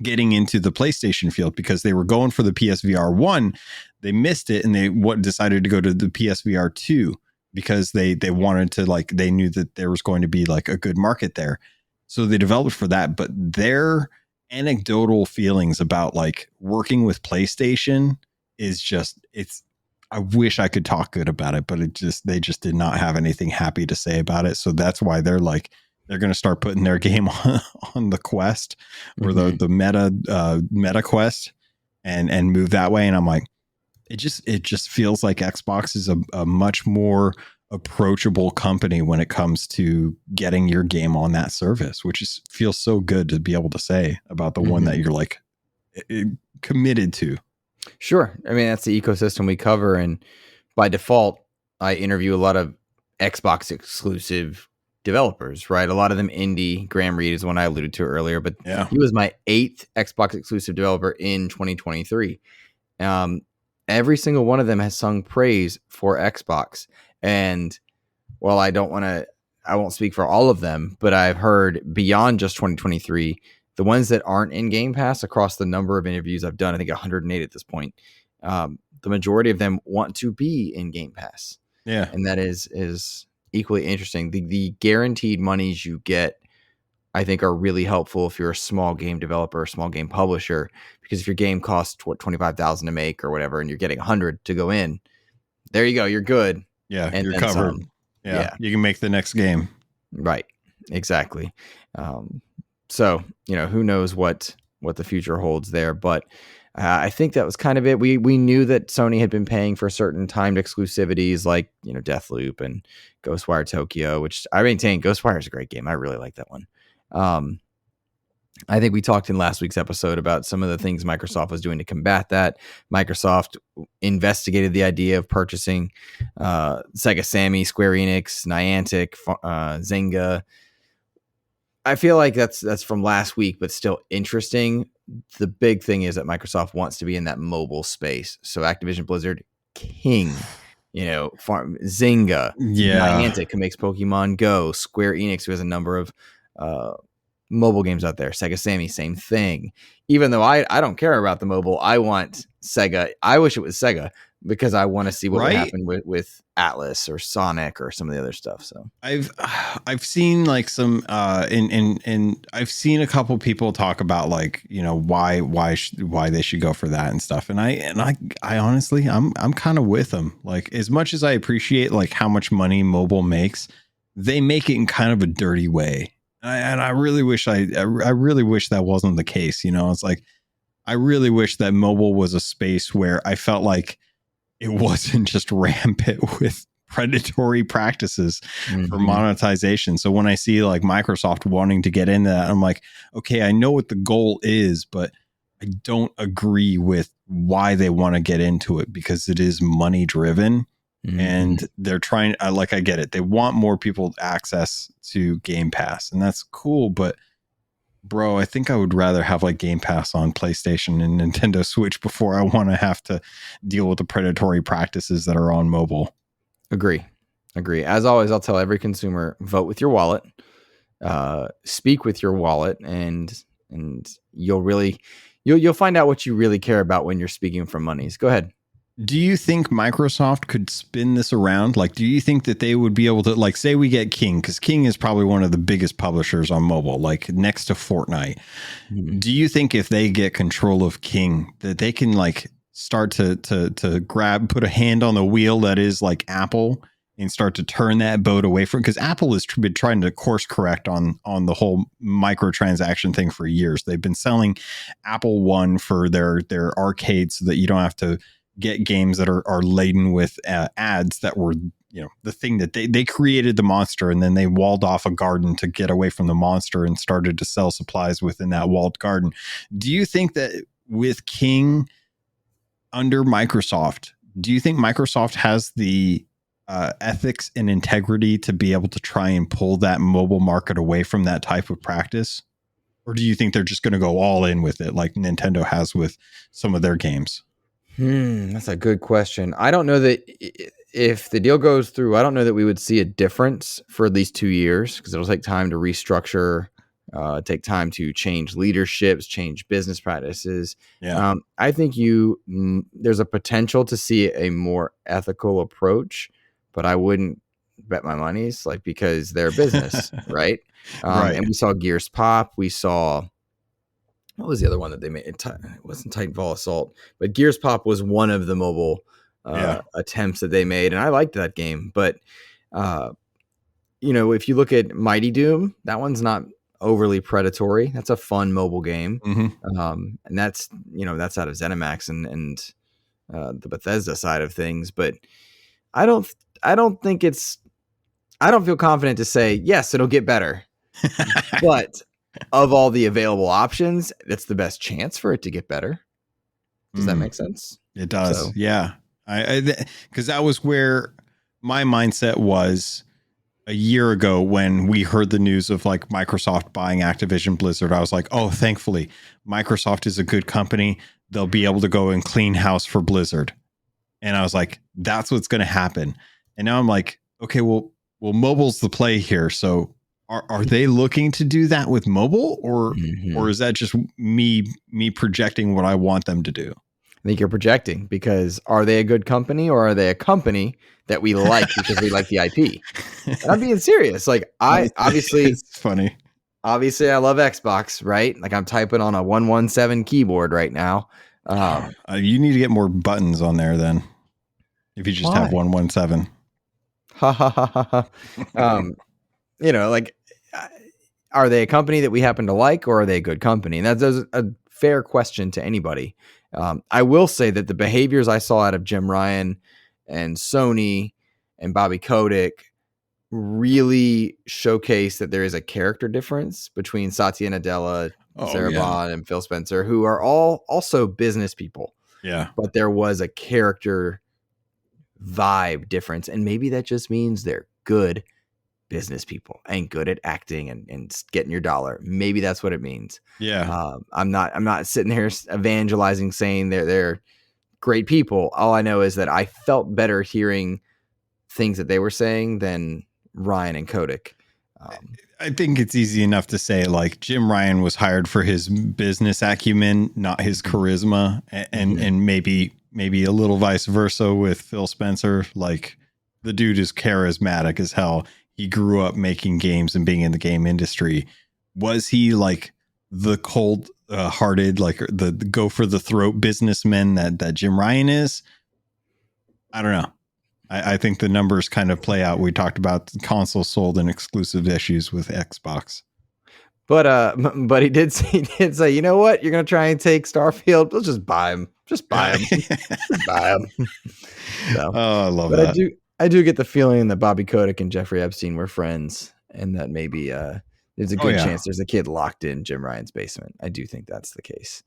getting into the PlayStation field because they were going for the PSVR 1. They missed it, and they decided to go to the PSVR 2 because they wanted to, like, they knew that there was going to be like a good market there. So they developed for that, but their anecdotal feelings about like working with PlayStation is just, I wish I could talk good about it, but they just did not have anything happy to say about it. So that's why they're going to start putting their game on the Quest, or the Meta Quest, and move that way. And I'm like, it just feels like Xbox is a much more approachable company when it comes to getting your game on that service, which feels so good to be able to say about the one that you're like committed to. Sure. I mean, that's the ecosystem we cover. And by default, I interview a lot of Xbox exclusive developers, right? A lot of them indie. Graham Reed is one I alluded to earlier, but he was my 8th Xbox exclusive developer in 2023. Every single one of them has sung praise for Xbox. And while I won't speak for all of them, but I've heard beyond just 2023, the ones that aren't in Game Pass, across the number of interviews I've done, I think 108 at this point, the majority of them want to be in Game Pass. Yeah. And that is equally interesting. The guaranteed monies you get, I think, are really helpful if you're a small game developer, a small game publisher, because if your game costs $25,000 to make or whatever, and you're getting 100 to go in, there you go, you're good. Yeah, and you're covered. Yeah, you can make the next game. Right, exactly. So, who knows what the future holds there, but I think that was kind of it. We knew that Sony had been paying for certain timed exclusivities like, Deathloop and Ghostwire Tokyo, which I maintain Ghostwire is a great game. I really like that one. I think we talked in last week's episode about some of the things Microsoft was doing to combat that. Microsoft investigated the idea of purchasing Sega Sammy, Square Enix, Niantic, Zynga. I feel like that's from last week, but still interesting. The big thing is that Microsoft wants to be in that mobile space. So Activision Blizzard, King, Zynga, Niantic, who makes Pokemon Go, Square Enix, who has a number of mobile games out there, Sega Sammy, same thing. Even though I don't care about the mobile, I want Sega. I wish it was Sega, because I want to see what would happen with Atlas or Sonic or some of the other stuff. So I've seen like some and I've seen a couple people talk about like, why they should go for that and stuff. And I honestly, I'm kind of with them. Like, as much as I appreciate like how much money mobile makes, they make it in kind of a dirty way. And I really wish I really wish that wasn't the case. It's like, I really wish that mobile was a space where I felt like it wasn't just rampant with predatory practices for monetization. So when I see like Microsoft wanting to get into that, I'm like, okay, I know what the goal is, but I don't agree with why they want to get into it, because it is money driven. And they're trying, I get it. They want more people access to Game Pass, and that's cool. But bro, I think I would rather have like Game Pass on PlayStation and Nintendo Switch before I want to have to deal with the predatory practices that are on mobile. Agree. As always, I'll tell every consumer, vote with your wallet, speak with your wallet, and you'll find out what you really care about when you're speaking from monies. Go ahead. Do you think Microsoft could spin this around? Like, do you think that they would be able to, like, say we get King, because King is probably one of the biggest publishers on mobile, like next to Fortnite. Do you think if they get control of King, that they can like start to put a hand on the wheel that is like Apple, and start to turn that boat away from, because Apple has been trying to course correct on the whole microtransaction thing for years. They've been selling Apple One for their arcades so that you don't have to get games that are laden with ads that were the thing that they created the monster, and then they walled off a garden to get away from the monster and started to sell supplies within that walled garden. Do you think that with King under Microsoft, do you think Microsoft has the ethics and integrity to be able to try and pull that mobile market away from that type of practice? Or do you think they're just going to go all in with it like Nintendo has with some of their games? That's a good question. I don't know that if the deal goes through, I don't know that we would see a difference for at least 2 years, because it'll take time to restructure, take time to change leaderships, change business practices. Yeah. I think there's a potential to see a more ethical approach, but I wouldn't bet my monies, like, because they're a business, right? Right. And we saw Gears pop. We saw, what was the other one that they made? It wasn't Titanfall Assault, but Gears Pop was one of the mobile attempts that they made, and I liked that game. But if you look at Mighty Doom, that one's not overly predatory. That's a fun mobile game, and that's out of ZeniMax and the Bethesda side of things. But I don't feel confident to say yes, it'll get better, but of all the available options, that's the best chance for it to get better. Does that make sense? It does. So. Yeah. Because that was where my mindset was a year ago when we heard the news of like Microsoft buying Activision Blizzard. I was like, oh, thankfully, Microsoft is a good company. They'll be able to go and clean house for Blizzard. And I was like, that's what's going to happen. And now I'm like, okay, well, mobile's the play here. So are they looking to do that with mobile, or is that just me projecting what I want them to do? I think you're projecting, because are they a good company, or are they a company that we like because we like the IP? And I'm being serious. Like, it's funny. Obviously I love Xbox, right? Like, I'm typing on a 117 keyboard right now. You need to get more buttons on there then. If you just have 117. Ha ha ha ha. Like, are they a company that we happen to like, or are they a good company? And that's a fair question to anybody. I will say that the behaviors I saw out of Jim Ryan and Sony and Bobby Kotick really showcase that there is a character difference between Satya Nadella, Sarah Bond, and Phil Spencer, who are all also business people. Yeah. But there was a character vibe difference. And maybe that just means they're good business people and good at acting and getting your dollar. Maybe that's what it means. Yeah. I'm not sitting here evangelizing saying they're great people. All I know is that I felt better hearing things that they were saying than Ryan and Kotick. I think it's easy enough to say, like, Jim Ryan was hired for his business acumen, not his charisma, and maybe a little vice versa with Phil Spencer. Like, the dude is charismatic as hell. He grew up making games and being in the game industry. Was he like the cold hearted, like the go for the throat businessman that Jim Ryan is? I don't know. I think the numbers kind of play out. We talked about consoles sold and exclusive issues with Xbox. But he did say, you know what? You're going to try and take Starfield. Let's just buy him. Just buy him. Just buy him. So, I love that. I do get the feeling that Bobby Kotick and Jeffrey Epstein were friends, and that maybe there's a good chance there's a kid locked in Jim Ryan's basement. I do think that's the case.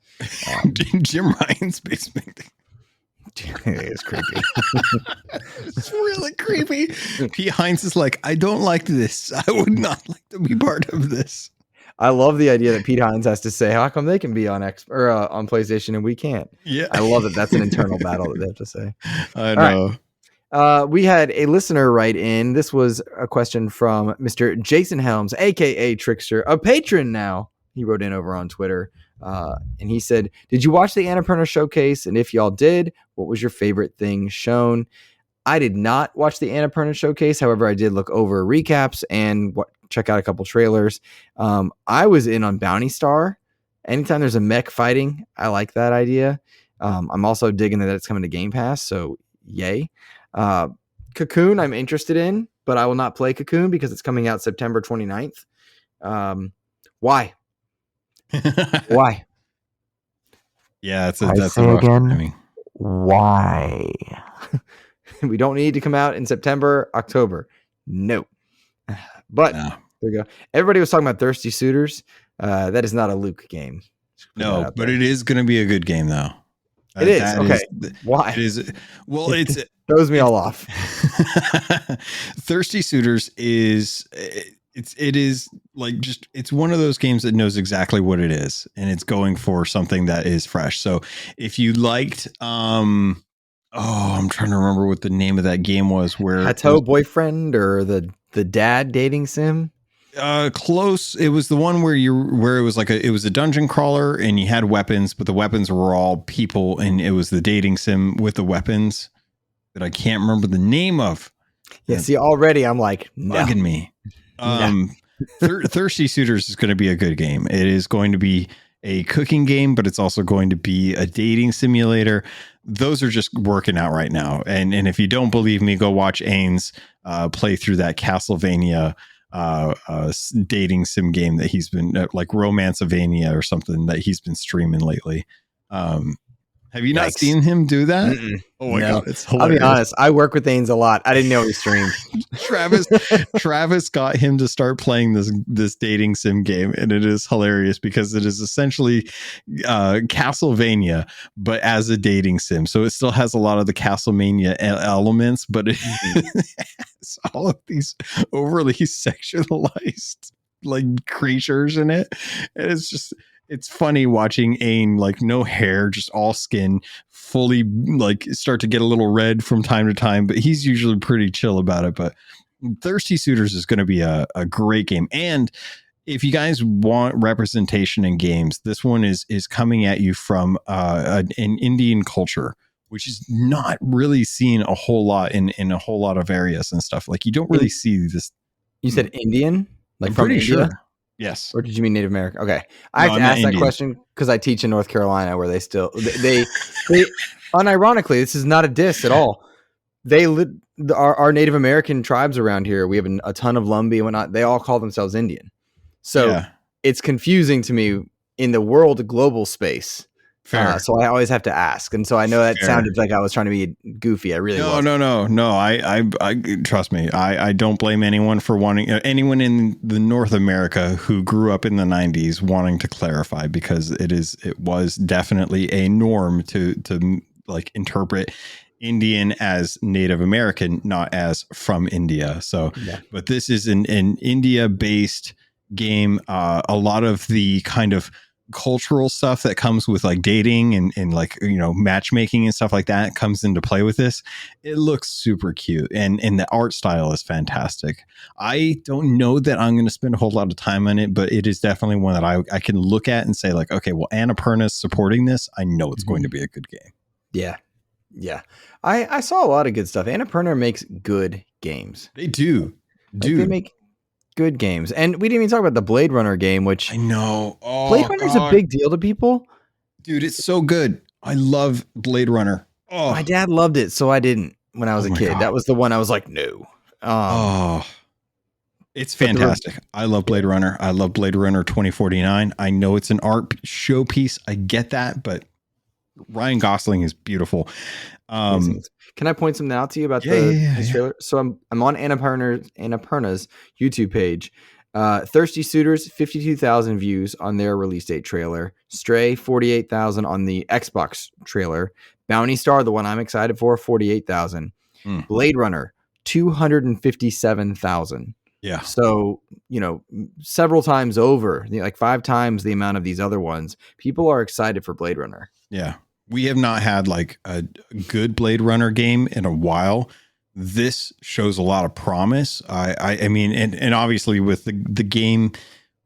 Jim Ryan's basement. It's creepy. It's really creepy. Pete Hines is like, I don't like this. I would not like to be part of this. I love the idea that Pete Hines has to say, how come they can be on on PlayStation and we can't? Yeah. I love it. That's an internal battle that they have to say. I know. Right. We had a listener write in. This was a question from Mr. Jason Helms, aka Trickster, a patron now. He wrote in over on Twitter. And he said, did you watch the Annapurna showcase? And if y'all did, what was your favorite thing shown? I did not watch the Annapurna showcase. However, I did look over recaps and check out a couple trailers. I was in on Bounty Star. Anytime there's a mech fighting, I like that idea. I'm also digging that it's coming to Game Pass, so yay. Cocoon, I'm interested in, but I will not play Cocoon because it's coming out September 29th. Why? Why? Yeah, that's a rough timing. Why? We don't need to come out in September, October. No. But No. there you go. Everybody was talking about Thirsty Suitors. That is not a Luke game. No, but it is going to be a good game, though. It is. Okay. Why? It is. Well, it throws me all off. Thirsty Suitors is it is like just it's one of those games that knows exactly what it is, and it's going for something that is fresh. So if you liked I'm trying to remember what the name of that game was, where Hato Boyfriend or the dad dating sim. Close. It was the one where it was like it was a dungeon crawler and you had weapons, but the weapons were all people, and it was the dating sim with the weapons that I can't remember the name of. Yeah, see, already I'm like, bugging me. Thirsty Suitors is going to be a good game. It is going to be a cooking game, but it's also going to be a dating simulator. Those are just working out right now. And if you don't believe me, go watch Ains play through that Castlevania dating sim game that he's been like Romancevania or something that he's been streaming lately. Have you not seen him do that? Mm-mm. Oh my God, it's hilarious. I'll be honest, I work with Ains a lot. I didn't know he streamed. Travis got him to start playing this dating sim game, and it is hilarious because it is essentially Castlevania, but as a dating sim. So it still has a lot of the Castlevania elements, but it has all of these overly sexualized like creatures in it. And it's funny watching Ain, like no hair, just all skin, fully like start to get a little red from time to time, but he's usually pretty chill about it. But Thirsty Suitors is going to be a great game. And if you guys want representation in games, this one is coming at you from an Indian culture, which is not really seen a whole lot in a whole lot of areas and stuff. Like you don't really see this. You said Indian? Like I'm from pretty India? sure. Yes. Or did you mean Native American? Okay. I have to ask that question because I teach in North Carolina where they unironically, this is not a diss at all. Our Native American tribes around here, we have a ton of Lumbee and whatnot. They all call themselves Indian. So it's confusing to me in the world global space. Fair. So I always have to ask. And so I know that sounded like I was trying to be goofy. I really wasn't. No. I trust me. I don't blame anyone for wanting anyone in the North America who grew up in the 90s wanting to clarify, because it was definitely a norm to like interpret Indian as Native American, not as from India. So, but this is an India based game. A lot of the kind of cultural stuff that comes with like dating and like, you know, matchmaking and stuff like that comes into play with this. It looks super cute, and the art style is fantastic. I don't know that I'm going to spend a whole lot of time on it, but it is definitely one that I can look at and say like, okay, well, Annapurna's supporting this. I know it's going to be a good game. Yeah. I saw a lot of good stuff. Annapurna makes good games. They do. They make good games. And we didn't even talk about the Blade Runner game, which I know. Blade Runner is a big deal to people. Dude, it's so good. I love Blade Runner. Oh, my dad loved it, so I didn't when I was a kid. God. That was the one I was like, no. It's fantastic. I love Blade Runner. I love Blade Runner 2049. I know it's an art showpiece. I get that, but Ryan Gosling is beautiful. Can I point something out to you about this trailer? So I'm on Annapurna's YouTube page. Thirsty Suitors, 52,000 views on their release date trailer. Stray, 48,000 on the Xbox trailer. Bounty Star, the one I'm excited for, 48,000. Blade Runner, 257,000. Yeah. So, you know, several times over, like 5 times the amount of these other ones. People are excited for Blade Runner. Yeah. We have not had like a good Blade Runner game in a while. This shows a lot of promise. I mean, and obviously with the game,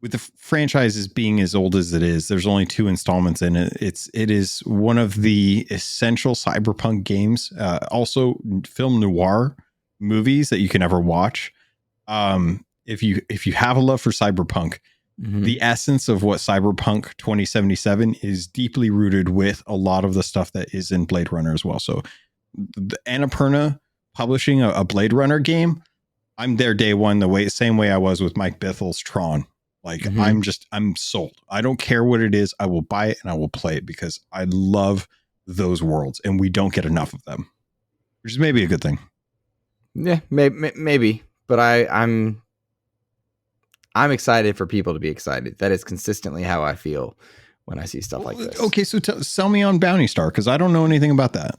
with the franchises being as old as it is, there's only 2 installments in it. It is one of the essential cyberpunk games. Also film noir movies that you can ever watch. If you have a love for cyberpunk, the essence of what Cyberpunk 2077 is deeply rooted with a lot of the stuff that is in Blade Runner as well. So the Annapurna publishing a Blade Runner game, I'm there day one, same way I was with Mike Bithel's Tron. Like I'm sold. I don't care what it is. I will buy it and I will play it because I love those worlds and we don't get enough of them. which is maybe a good thing. Yeah, maybe, but I'm excited for people to be excited. That is consistently how I feel when I see stuff like this. Okay, so sell me on Bounty Star, because I don't know anything about that.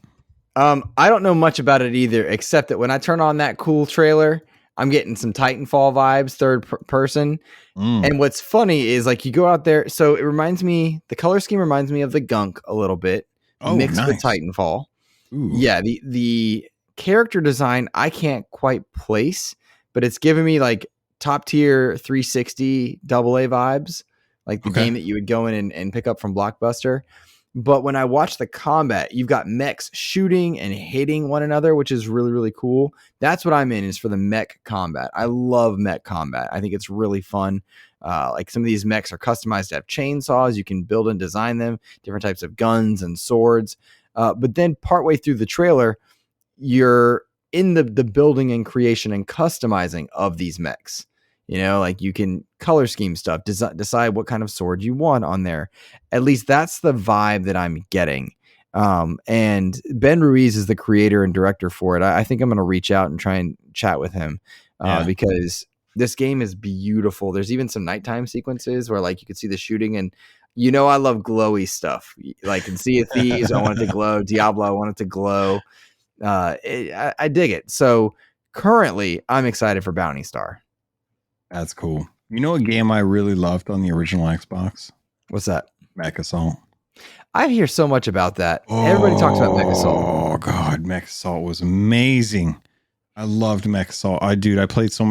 I don't know much about it either, except that when I turn on that cool trailer, I'm getting some Titanfall vibes, third person. And what's funny is like you go out there, so it reminds me, the color scheme reminds me of the Gunk a little bit, mixed with Titanfall. Ooh. Yeah, the character design I can't quite place, but it's giving me like top tier 360 AA vibes, like the game that you would go in and pick up from Blockbuster. But when I watch the combat, you've got mechs shooting and hitting one another, which is really, really cool. That's what I'm in, is for the mech combat. I love mech combat. I think it's really fun. Like some of these mechs are customized to have chainsaws. You can build and design them, different types of guns and swords. But then partway through the trailer, you're in the building and creation and customizing of these mechs. You know, like you can color scheme stuff, decide what kind of sword you want on there. At least that's the vibe that I'm getting. And Ben Ruiz is the creator and director for it. I think I'm going to reach out and try and chat with him because this game is beautiful. There's even some nighttime sequences where like you can see the shooting, and you know I love glowy stuff. Like in Sea of Thieves, I want it to glow. Diablo, I want it to glow. I dig it. So currently, I'm excited for Bounty Star. That's cool. You know a game I really loved on the original Xbox? What's that? Mech Assault. I hear so much about that. Everybody talks about Mech Assault. Oh god, Mech Assault was amazing. I loved Mech Assault. I played so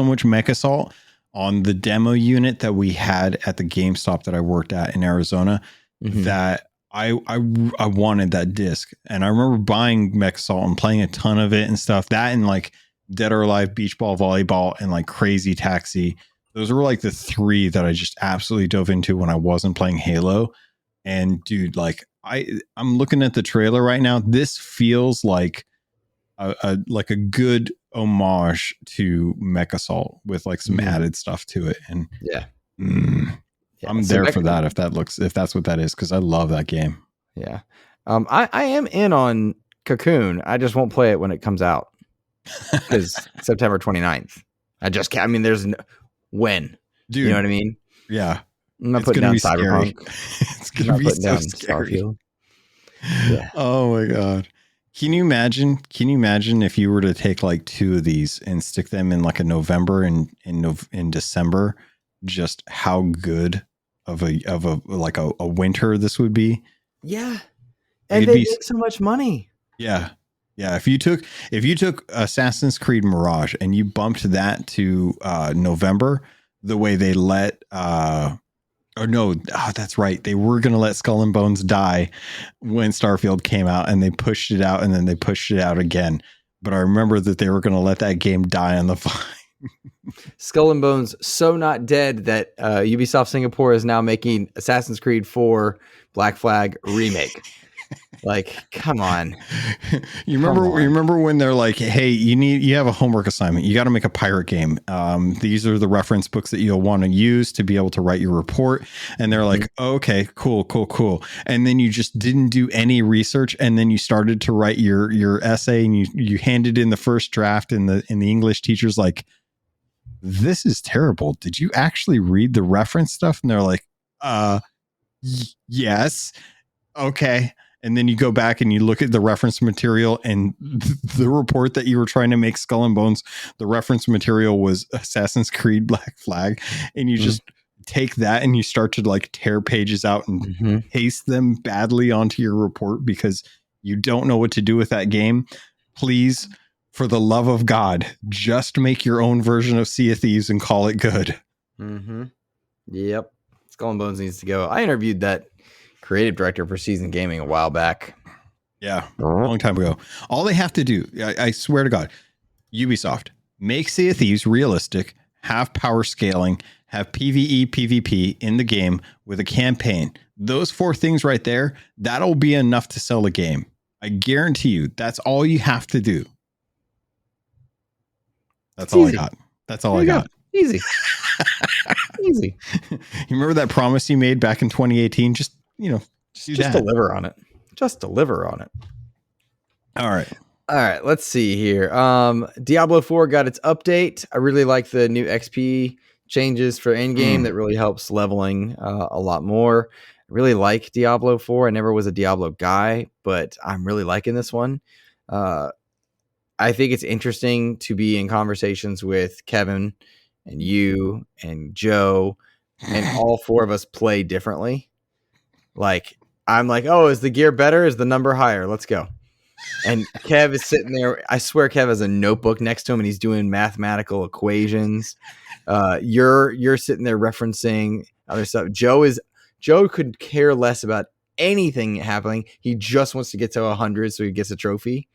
much Mech Assault on the demo unit that we had at the GameStop that I worked at in Arizona, that I wanted that disc. And I remember buying Mech Assault and playing a ton of it and stuff. That and like Dead or Alive, Beach Ball Volleyball, and like Crazy Taxi. Those were like the three that I just absolutely dove into when I wasn't playing Halo. And dude, like I'm looking at the trailer right now. This feels like a good homage to Mech Assault with like some added stuff to it. And I'm there for that if that's what that is, because I love that game. Yeah. I am in on Cocoon. I just won't play it when it comes out. Because September 29th. I just can't. I mean, there's when, dude, you know what I mean? Yeah, I'm not putting down Cyberpunk. It's gonna be so scary. Yeah. Oh my god. Can you imagine if you were to take like two of these and stick them in like a November and in December, just how good of a winter this would be? Yeah, and they make so much money. Yeah. Yeah, if you took Assassin's Creed Mirage and you bumped that to November, the way they that's right. They were going to let Skull and Bones die when Starfield came out, and they pushed it out, and then they pushed it out again. But I remember that they were going to let that game die on the vine. Skull and Bones so not dead that Ubisoft Singapore is now making Assassin's Creed 4 Black Flag remake. Like, come on. You remember when they're like, hey, you have a homework assignment. You got to make a pirate game. These are the reference books that you'll want to use to be able to write your report. And they're like, okay, cool. And then you just didn't do any research. And then you started to write your essay, and you handed in the first draft, and the English teacher's like, this is terrible. Did you actually read the reference stuff? And they're like, yes. Okay. And then you go back and you look at the reference material, and the report that you were trying to make Skull and Bones, the reference material was Assassin's Creed Black Flag. And you just take that and you start to like tear pages out and paste them badly onto your report because you don't know what to do with that game. Please, for the love of God, just make your own version of Sea of Thieves and call it good. Yep. Skull and Bones needs to go. I interviewed that creative director for Seasoned Gaming a while back. Yeah, a long time ago. All they have to do, I swear to God, Ubisoft, make Sea of Thieves realistic, have power scaling, have PvE, PvP in the game with a campaign. Those four things right there, that'll be enough to sell a game. I guarantee you, that's all you have to do. That's all I got. That's all I got. Easy. Easy. You remember that promise you made back in 2018? Just deliver on it. Just deliver on it. All right. All right, let's see here. Diablo 4 got its update. I really like the new XP changes for in-game that really helps leveling a lot more. I really like Diablo 4. I never was a Diablo guy, but I'm really liking this one. I think it's interesting to be in conversations with Kevin and you and Joe, and all four of us play differently. Like, I'm like, oh, is the gear better? Is the number higher? Let's go. And Kev is sitting there. I swear Kev has a notebook next to him and he's doing mathematical equations. You're sitting there referencing other stuff. Joe could care less about anything happening. He just wants to get to 100 so he gets a trophy.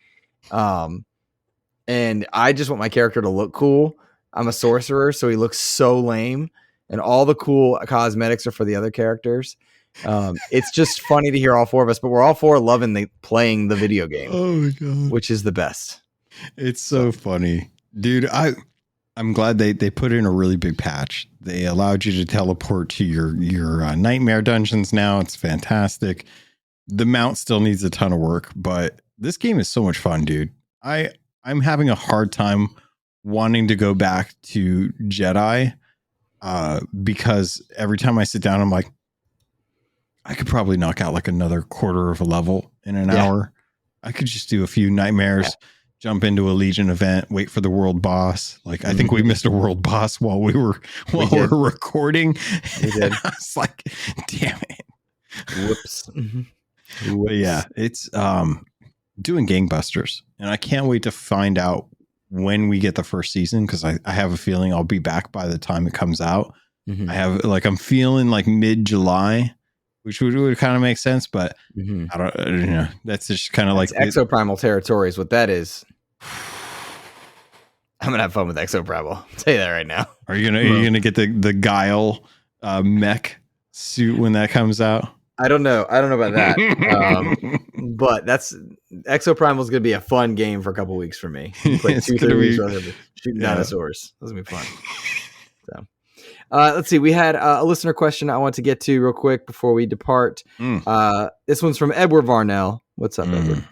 And I just want my character to look cool. I'm a sorcerer, so he looks so lame. And all the cool cosmetics are for the other characters. It's just funny to hear all four of us, but we're all four loving playing the video game. Oh my god, which is the best. It's so funny, dude. I'm glad they put in a really big patch. They allowed you to teleport to your nightmare dungeons now. It's fantastic. The mount still needs a ton of work, but this game is so much fun, dude. I'm having a hard time wanting to go back to Jedi because every time I sit down, I'm like, I could probably knock out like another quarter of a level in an hour. I could just do a few nightmares, jump into a Legion event, wait for the world boss. Like, I think we missed a world boss while we were recording. We did. I was like, damn it. Whoops. But yeah, it's doing gangbusters. And I can't wait to find out when we get the first season, because I have a feeling I'll be back by the time it comes out. I'm feeling like mid-July, which would kind of make sense, but I don't know. That's just kind of like exoprimal territory is what that is. I'm gonna have fun with exoprimal. I'll tell you that right now. Are you gonna get the Guile mech suit when that comes out? I don't know about that. But that's exoprimal is gonna be a fun game for a couple weeks for me. Play 2-3 weeks shooting dinosaurs. That's gonna be fun. So. Let's see. We had a listener question I want to get to real quick before we depart. This one's from Edward Varnell. What's up, Edward?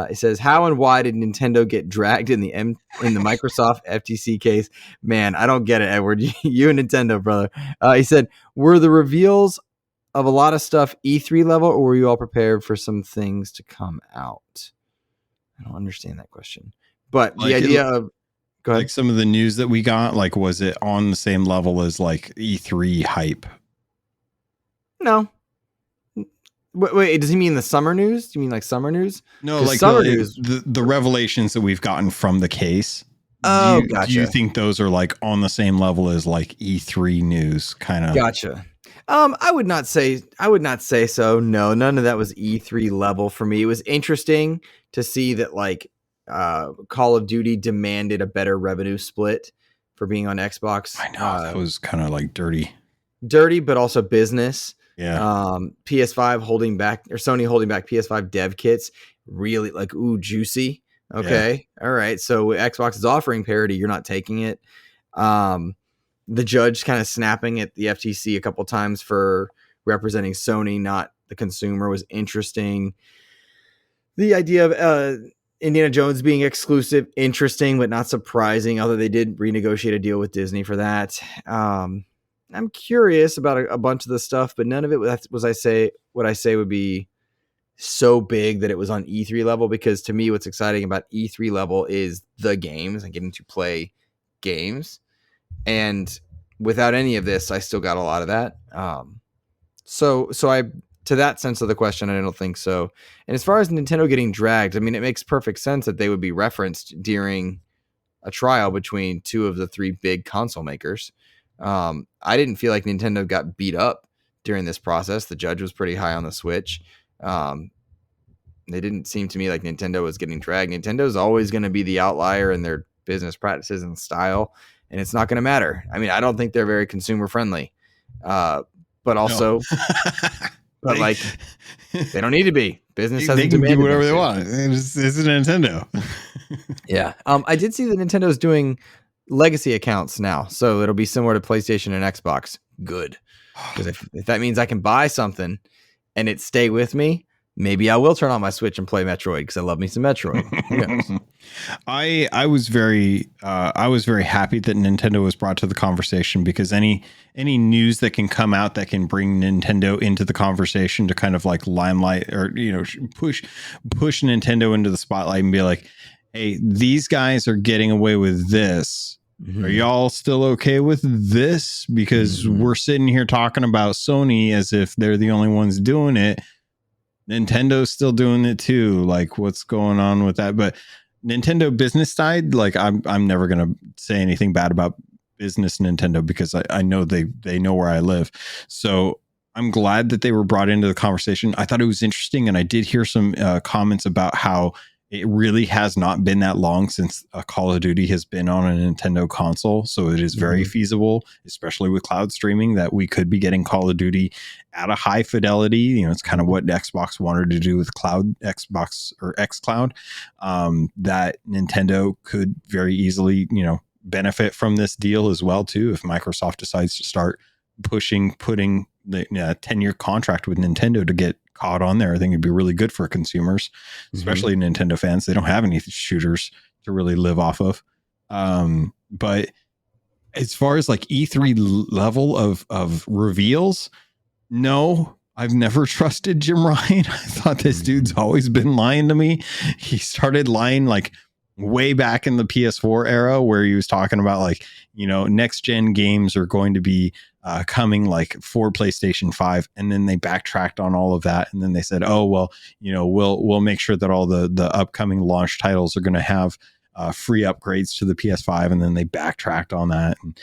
It says, "How and why did Nintendo get dragged in the Microsoft FTC case?" Man, I don't get it, Edward. You and Nintendo, brother. He said, "Were the reveals of a lot of stuff E3 level, or were you all prepared for some things to come out?" I don't understand that question, but the idea of like some of the news that we got, like, was it on the same level as like E3 hype? No. Wait, does he mean the summer news? Do you mean like summer news? No, like summer news. The revelations that we've gotten from the case. Oh, gotcha. Do you think those are like on the same level as like E3 news kind of? Gotcha. I would not say so. No, none of that was E3 level for me. It was interesting to see that like Call of Duty demanded a better revenue split for being on Xbox. I know that was kind of like dirty, but also business. Yeah. PS5 holding back, or Sony holding back PS5 dev kits. Really like, ooh, juicy. Okay. Yeah. All right. So Xbox is offering parity. You're not taking it. The judge kind of snapping at the FTC a couple times for representing Sony, not the consumer, was interesting. The idea of Indiana Jones being exclusive, interesting, but not surprising, although they did renegotiate a deal with Disney for that. I'm curious about a bunch of the stuff, but none of it was what I say would be so big that it was on E3 level, because to me, what's exciting about E3 level is the games and getting to play games. And without any of this, I still got a lot of that. So to that sense of the question, I don't think so. And as far as Nintendo getting dragged, I mean, it makes perfect sense that they would be referenced during a trial between two of the three big console makers. I didn't feel like Nintendo got beat up during this process. The judge was pretty high on the Switch. They didn't seem to me like Nintendo was getting dragged. Nintendo's always going to be the outlier in their business practices and style, and it's not going to matter. I mean, I don't think they're very consumer friendly, but also, but like, they don't need to be. Business hasn't they can do whatever they want. It's Nintendo. Yeah. I did see that Nintendo's doing legacy accounts now, so it'll be similar to PlayStation and Xbox. Good, because if that means I can buy something and it stay with me, maybe I will turn on my Switch and play Metroid because I love me some Metroid. Who knows? I was very happy that Nintendo was brought to the conversation, because any news that can come out that can bring Nintendo into the conversation to kind of like limelight, or push Nintendo into the spotlight and be like, hey, these guys are getting away with this. Mm-hmm. Are y'all still okay with this? Because we're sitting here talking about Sony as if they're the only ones doing it. Nintendo's still doing it too. Like, what's going on with that? But Nintendo business side, like, I'm never gonna say anything bad about business Nintendo, because I know they know where I live. So I'm glad that they were brought into the conversation. I thought it was interesting, and I did hear some comments about how it really has not been that long since a Call of Duty has been on a Nintendo console. So it is very feasible, especially with cloud streaming, that we could be getting Call of Duty at a high fidelity. It's kind of what Xbox wanted to do with Xbox or xCloud, that Nintendo could very easily, benefit from this deal as well too, if Microsoft decides to start putting the 10-year contract with Nintendo to get caught on there. I think it'd be really good for consumers, especially Nintendo fans. They don't have any shooters to really live off of. But as far as like E3 level of reveals, no, I've never trusted Jim Ryan. I thought this dude's always been lying to me. He started lying like way back in the PS4 era, where he was talking about like, next gen games are going to be coming like for PlayStation 5, and then they backtracked on all of that, and then they said, oh well, we'll make sure that all the upcoming launch titles are going to have free upgrades to the PS5, and then they backtracked on that. And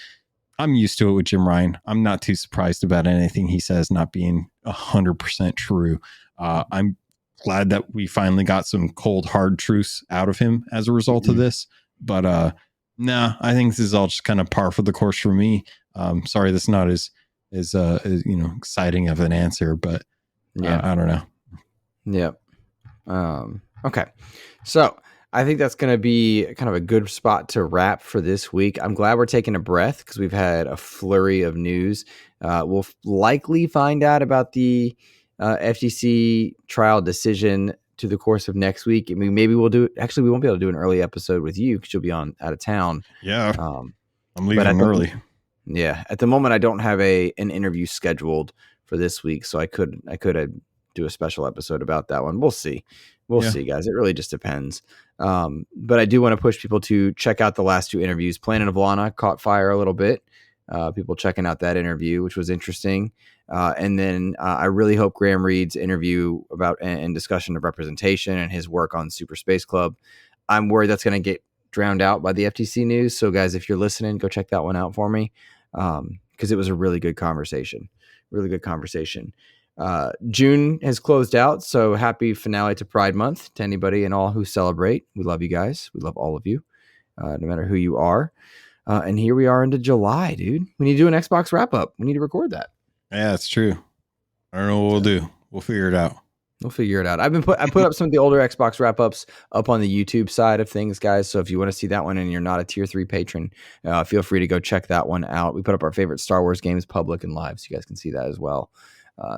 I'm used to it with Jim Ryan. I'm not too surprised about anything he says not being 100% true. I'm glad that we finally got some cold hard truths out of him as a result of this, but I think this is all just kind of par for the course for me. Sorry, that's not as exciting of an answer, but I don't know. Yep. Okay. So I think that's going to be kind of a good spot to wrap for this week. I'm glad we're taking a breath because we've had a flurry of news. We'll likely find out about the FTC trial decision to the course of next week. I mean, maybe we'll do. Actually, we won't be able to do an early episode with you because you'll be out of town. Yeah, I'm leaving early. At the moment, I don't have an interview scheduled for this week, so I could do a special episode about that one. We'll see. We'll see, guys. It really just depends. But I do want to push people to check out the last two interviews. Planet of Lana caught fire a little bit. People checking out that interview, which was interesting. And then I really hope Graham Reed's interview about and discussion of representation and his work on Super Space Club. I'm worried that's going to get drowned out by the FTC news. So guys, if you're listening, go check that one out for me. Because it was a really good conversation. June has closed out. So happy finale to Pride Month to anybody and all who celebrate. We love you guys. We love all of you, no matter who you are. And here we are into July, dude. We need to do an Xbox wrap up. We need to record that. Yeah, it's true. I don't know what we'll do. We'll figure it out. I put up some of the older Xbox wrap ups up on the YouTube side of things, guys. So if you want to see that one and you're not a tier 3 patron, feel free to go check that one out. We put up our favorite Star Wars games public and live, so you guys can see that as well.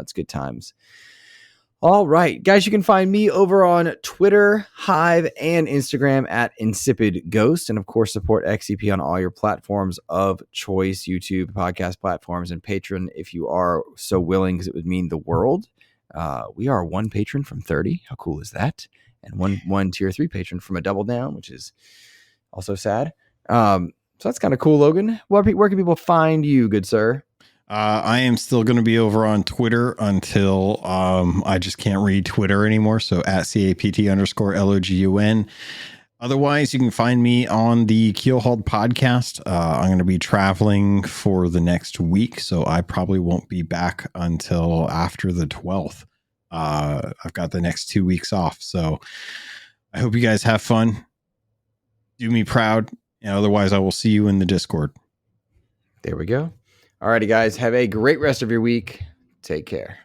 It's good times. All right, guys, you can find me over on Twitter, Hive, and Instagram at InsipidGhost. And of course, support XCP on all your platforms of choice, YouTube, podcast platforms, and Patreon if you are so willing, because it would mean the world. We are one patron from 30. How cool is that? And one tier 3 patron from a double down, which is also sad. So that's kind of cool, Logan. Where can people find you, good sir? I am still going to be over on Twitter until I just can't read Twitter anymore. So at CAPT_LOGUN. Otherwise, you can find me on the Keelhauled podcast. I'm going to be traveling for the next week, so I probably won't be back until after the 12th. I've got the next 2 weeks off, so I hope you guys have fun. Do me proud, and otherwise I will see you in the Discord. There we go. All righty, guys. Have a great rest of your week. Take care.